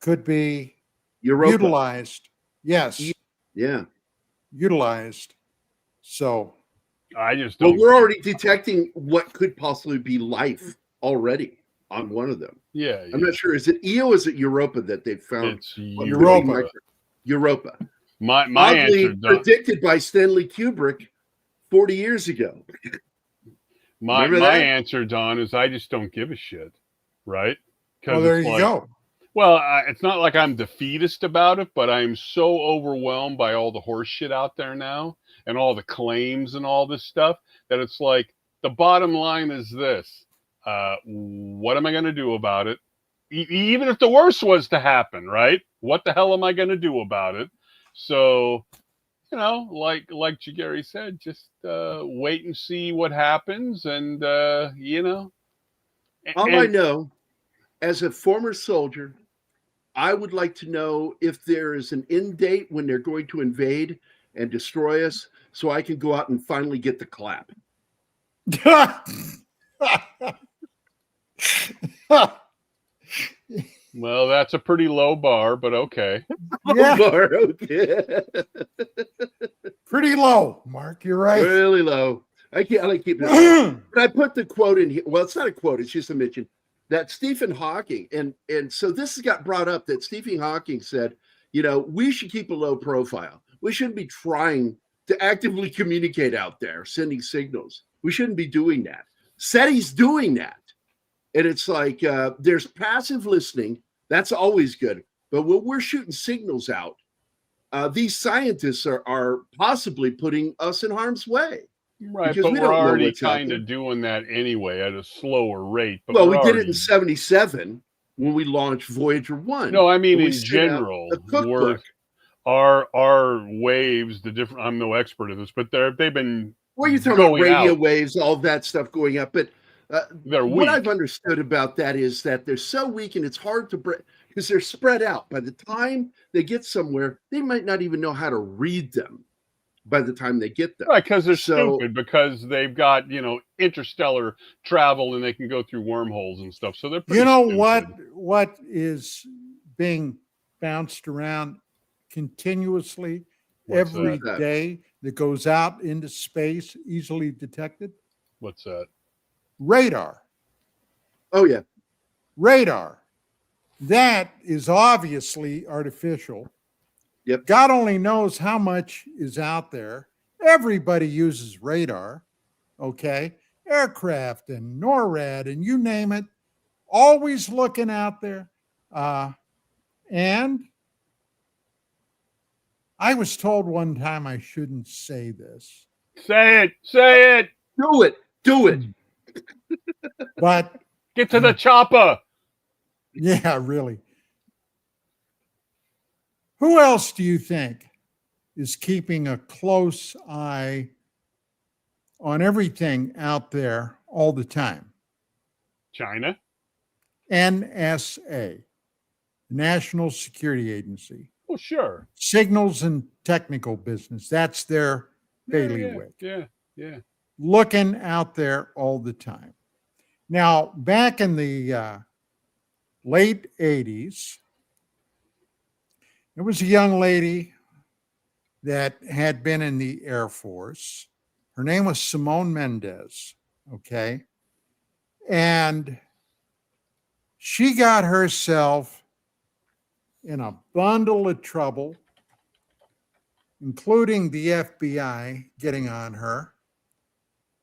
Speaker 4: could be
Speaker 6: Europa.
Speaker 4: utilized. Yes,
Speaker 6: Yeah.
Speaker 4: utilized. So,
Speaker 5: I just
Speaker 6: Well,
Speaker 5: don't.
Speaker 6: we're already detecting what could possibly be life already on one of them.
Speaker 5: Yeah.
Speaker 6: I'm not sure. Is it Io or is it Europa that they found?
Speaker 5: It's
Speaker 6: what could be
Speaker 4: Europa.
Speaker 6: Europa.
Speaker 5: My
Speaker 6: Oddly
Speaker 5: answer, Don,
Speaker 6: predicted by Stanley Kubrick 40 years ago.
Speaker 5: my
Speaker 6: Remember that?
Speaker 5: answer, Don, is I just don't give a shit, right?
Speaker 4: well, there you go.
Speaker 5: Well, it's not like I'm defeatist about it, but I'm so overwhelmed by all the horse shit out there now and all the claims and all this stuff that it's like the bottom line is this. What am I going to do about it? Even if the worst was to happen, right? What the hell am I going to do about it? So, like Gerry said, just wait and see what happens. And,
Speaker 6: All I know, as a former soldier, I would like to know if there is an end date when they're going to invade and destroy us so I can go out and finally get the clap.
Speaker 5: Well, that's a pretty low bar, but okay.
Speaker 4: Yeah,
Speaker 6: Okay.
Speaker 4: pretty low, Mark. You're right.
Speaker 6: Really low. I like keeping it low. But I put the quote in here. Well, it's not a quote, it's just a mention that Stephen Hawking, and so this has got brought up that Stephen Hawking said, we should keep a low profile. We shouldn't be trying to actively communicate out there, sending signals. We shouldn't be doing that. SETI's doing that. And it's like there's passive listening. That's always good. But when we're shooting signals out, these scientists are possibly putting us in harm's way.
Speaker 5: Right,
Speaker 6: Because
Speaker 5: but
Speaker 6: we
Speaker 5: we're
Speaker 6: don't know
Speaker 5: already
Speaker 6: what's out
Speaker 5: kind
Speaker 6: there.
Speaker 5: of doing that anyway at a slower rate. But
Speaker 6: Well,
Speaker 5: we're
Speaker 6: we did it
Speaker 5: already-
Speaker 6: in 1977 when we launched Voyager 1.
Speaker 5: No, I mean
Speaker 6: And we
Speaker 5: in
Speaker 6: sent out
Speaker 5: general,
Speaker 6: a cookbook.
Speaker 5: our waves, the different. I'm no expert at this, but they've been.
Speaker 6: Well, you're talking about
Speaker 5: going
Speaker 6: radio
Speaker 5: out.
Speaker 6: waves, all that stuff going up. But
Speaker 5: They're
Speaker 6: what
Speaker 5: weak.
Speaker 6: I've understood about that is that they're so weak and it's hard to break because they're spread out. By the time they get somewhere, they might not even know how to read them by the time they get there.
Speaker 5: Right, because they're
Speaker 6: So-
Speaker 5: stupid, because they've got, interstellar travel and they can go through wormholes and stuff. So they're pretty
Speaker 4: You know
Speaker 5: stupid.
Speaker 4: what is being bounced around continuously
Speaker 5: What's
Speaker 4: every
Speaker 6: that?
Speaker 4: day that goes out into space, easily detected?
Speaker 5: What's that?
Speaker 4: Radar.
Speaker 6: Oh, yeah.
Speaker 4: Radar. That is obviously artificial.
Speaker 6: Yep.
Speaker 4: God only knows how much is out there. Everybody uses radar, okay? Aircraft and NORAD and you name it, always looking out there. And I was told one time I shouldn't say this,
Speaker 5: Say it. Say it.
Speaker 6: Do it. Do it.
Speaker 4: but
Speaker 5: Get to the chopper.
Speaker 4: yeah, really. Who else do you think is keeping a close eye on everything out there all the time?
Speaker 5: China.
Speaker 4: NSA. the National Security Agency.
Speaker 5: Well, sure.
Speaker 4: Signals and technical business. That's their bailiwick.
Speaker 5: Yeah.
Speaker 4: Looking out there all the time. Now, back in the late 80s, there was a young lady that had been in the Air Force. Her name was Simone Mendez, okay? And she got herself in a bundle of trouble, including the FBI getting on her.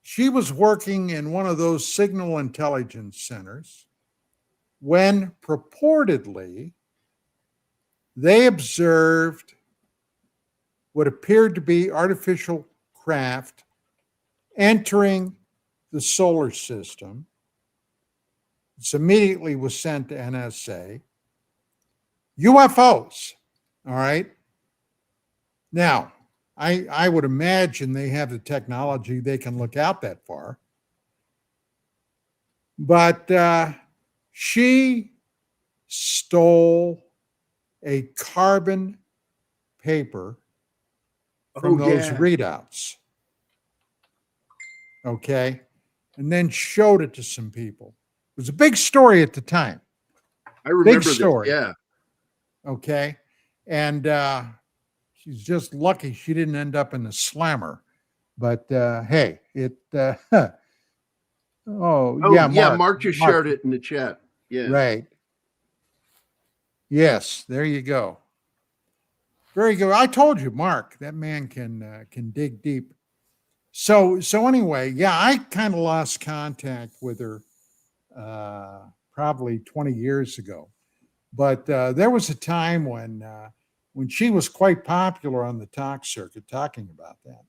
Speaker 4: She was working in one of those signal intelligence centers when purportedly they observed what appeared to be artificial craft entering the solar system. This immediately was sent to NSA. UFOs, all right? Now, I would imagine they have the technology, they can look out that far. But she stole a carbon paper from those readouts. Okay. And then showed it to some people. It was a big story at the time.
Speaker 6: I remember
Speaker 4: big story.
Speaker 6: This, yeah.
Speaker 4: Okay. And she's just lucky she didn't end up in the slammer. But hey, it
Speaker 6: Mark just shared it in the chat. Yeah.
Speaker 4: Right. Yes, there you go. Very good. I told you, Mark, that man can dig deep. So anyway, yeah, I kind of lost contact with her probably 20 years ago. But there was a time when she was quite popular on the talk circuit talking about that.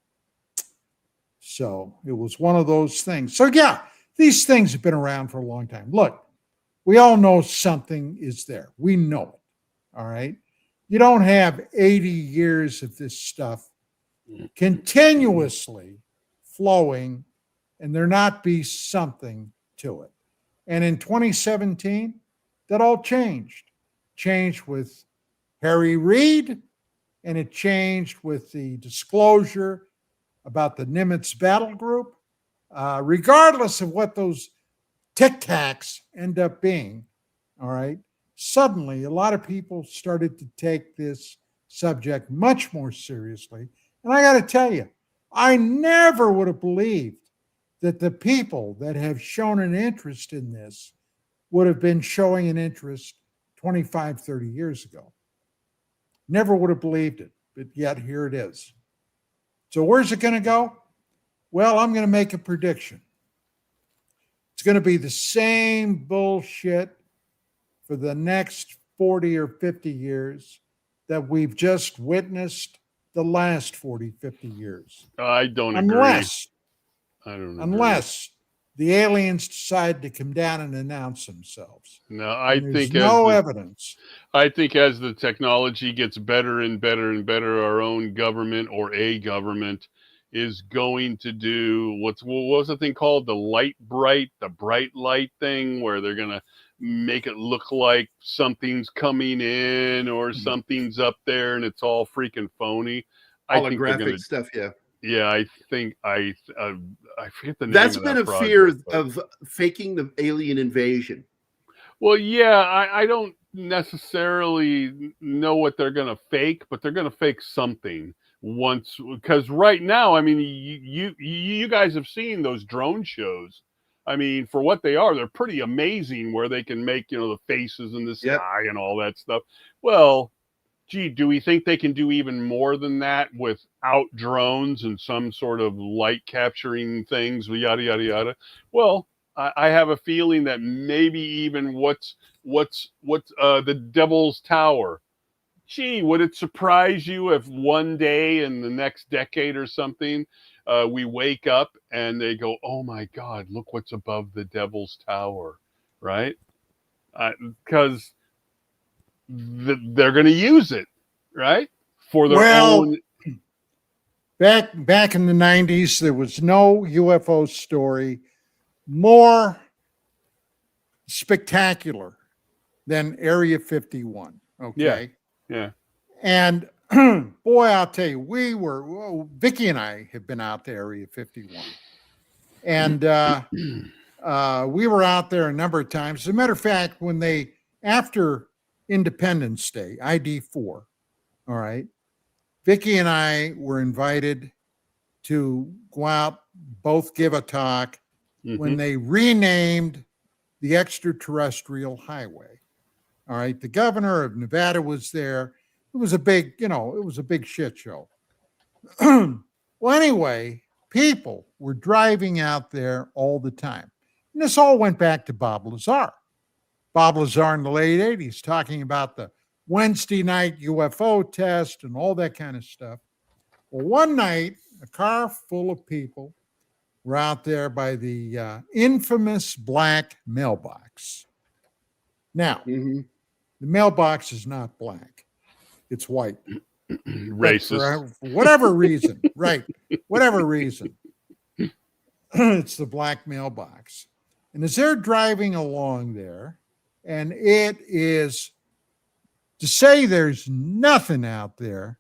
Speaker 4: So it was one of those things. So yeah, these things have been around for a long time. Look, we all know something is there. We know it. All right. You don't have 80 years of this stuff continuously flowing and there not be something to it. And in 2017, that all changed. Changed with Harry Reid, and it changed with the disclosure about the Nimitz battle group. Regardless of what those tic tacs end up being, all right, suddenly a lot of people started to take this subject much more seriously. And I got to tell you, I never would have believed that the people that have shown an interest in this would have been showing an interest 25, 30 years ago. Never would have believed it, but yet here it is. So where's it going to go? Well, I'm going to make a prediction. It's going to be the same bullshit for the next 40 or 50 years that we've just witnessed the last 40, 50 years.
Speaker 5: I don't agree.
Speaker 4: Unless the aliens decide to come down and announce themselves.
Speaker 5: No, I think
Speaker 4: no evidence.
Speaker 5: I think as the technology gets better and better and better, our own government or a government is going to do what was the thing called? The bright light thing, where they're going to make it look like something's coming in or something's up there and it's all freaking phony.
Speaker 6: Holographic stuff, yeah.
Speaker 5: Yeah, I think I forget the name.
Speaker 6: That's
Speaker 5: of
Speaker 6: been
Speaker 5: that
Speaker 6: a
Speaker 5: project,
Speaker 6: fear
Speaker 5: but
Speaker 6: of faking the alien invasion.
Speaker 5: Well, yeah, I don't necessarily know what they're going to fake, but they're going to fake something once, because right now, I mean, you guys have seen those drone shows. I mean, for what they are, they're pretty amazing, where they can make, the faces in the sky and all that stuff. Well, gee, do we think they can do even more than that without drones and some sort of light capturing things, yada, yada, yada? Well, I have a feeling that maybe even what's the Devil's Tower. Gee, would it surprise you if one day in the next decade or something, we wake up and they go, oh my God, look what's above the Devil's Tower, right? Because they're going to use it, right? For their own.
Speaker 4: Back in the 90s, there was no UFO story more spectacular than Area 51. Okay.
Speaker 5: Yeah.
Speaker 4: And boy, I'll tell you, Vicky and I have been out to Area 51. And we were out there a number of times. As a matter of fact, after Independence Day, ID4, all right, Vicky and I were invited to go out, both give a talk when they renamed the extraterrestrial highway. All right. The governor of Nevada was there. It was a big, it was a big shit show. Well, anyway, people were driving out there all the time. And this all went back to Bob Lazar. Bob Lazar in the late 80s talking about the Wednesday night UFO test and all that kind of stuff. Well, one night, a car full of people were out there by the infamous black mailbox. Now, the mailbox is not black. It's white.
Speaker 5: Racist.
Speaker 4: For whatever reason, right. Whatever reason. It's the black mailbox. And as they're driving along there, and it is, to say there's nothing out there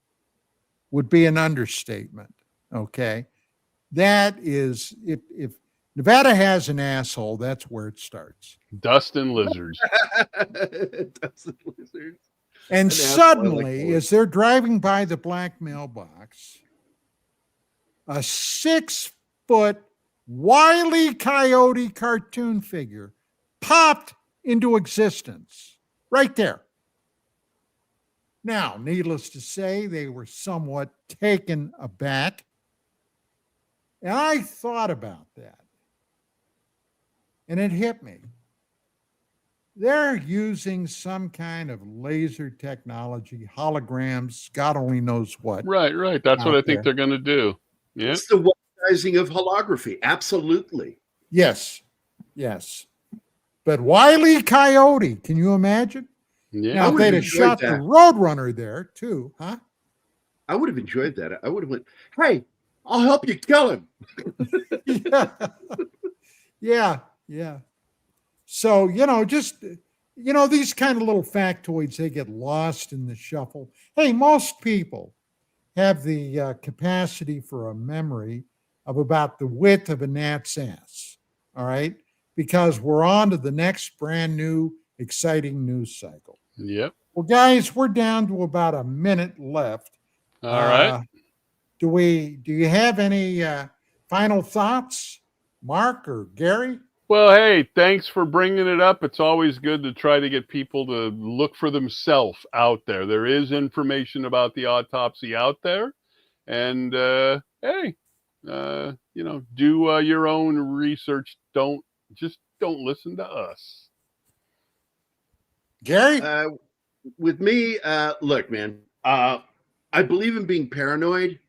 Speaker 4: would be an understatement. Okay. That is, if Nevada has an asshole, that's where it starts.
Speaker 5: Dust and lizards.
Speaker 6: Dust and lizards.
Speaker 4: And suddenly, as they're driving by the black mailbox, a 6-foot Wile E. Coyote cartoon figure popped into existence right there. Now, needless to say, they were somewhat taken aback. And I thought about that. And it hit me. They're using some kind of laser technology, holograms, God only knows what.
Speaker 5: Right. That's what I think they're going to do. Yeah.
Speaker 6: It's the weaponizing of holography. Absolutely.
Speaker 4: Yes. But Wile E. Coyote, can you imagine?
Speaker 5: Yeah.
Speaker 4: Now, if they'd have shot the Roadrunner there too, huh?
Speaker 6: I would have enjoyed that. I would have went, hey, I'll help you kill him. Yeah. So, these kind of little factoids, they get lost in the shuffle. Hey, most people have the capacity for a memory of about the width of a gnat's ass, all right? Because we're on to the next brand new, exciting news cycle.
Speaker 5: Yep.
Speaker 4: Well, guys, we're down to about a minute left.
Speaker 5: All right.
Speaker 4: Do you have any final thoughts, Mark or Gerry?
Speaker 5: Well, hey, thanks for bringing it up. It's always good to try to get people to look for themselves out there. There is information about the autopsy out there. And, hey, do your own research. Don't listen to us.
Speaker 4: Gerry?
Speaker 6: With me, look, man, I believe in being paranoid,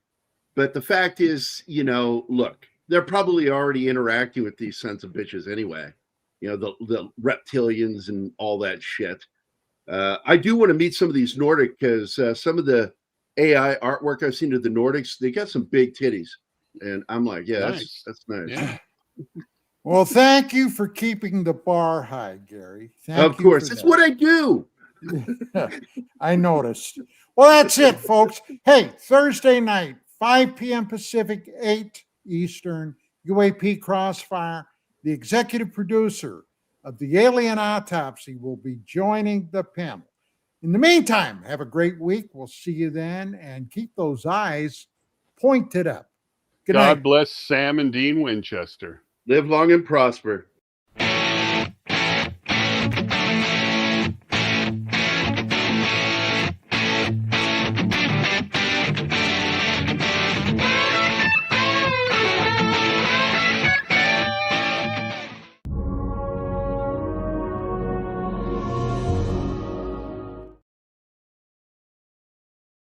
Speaker 6: but the fact is, look, they're probably already interacting with these sons of bitches anyway. The reptilians and all that shit. I do want to meet some of these Nordic, because some of the AI artwork I've seen of the Nordics, they got some big titties. And I'm like, yeah, nice. That's nice.
Speaker 5: Yeah.
Speaker 4: Well, thank you for keeping the bar high, Gerry.
Speaker 6: Of course. It's what I do.
Speaker 4: I noticed. Well, that's it, folks. Hey, Thursday night, 5 p.m. Pacific, 8 Eastern, UAP Crossfire. The executive producer of the Alien Autopsy will be joining the panel. In the meantime, have a great week. We'll see you then, and keep those eyes pointed up. Good night.
Speaker 5: God bless Sam and Dean Winchester.
Speaker 6: Live long and prosper.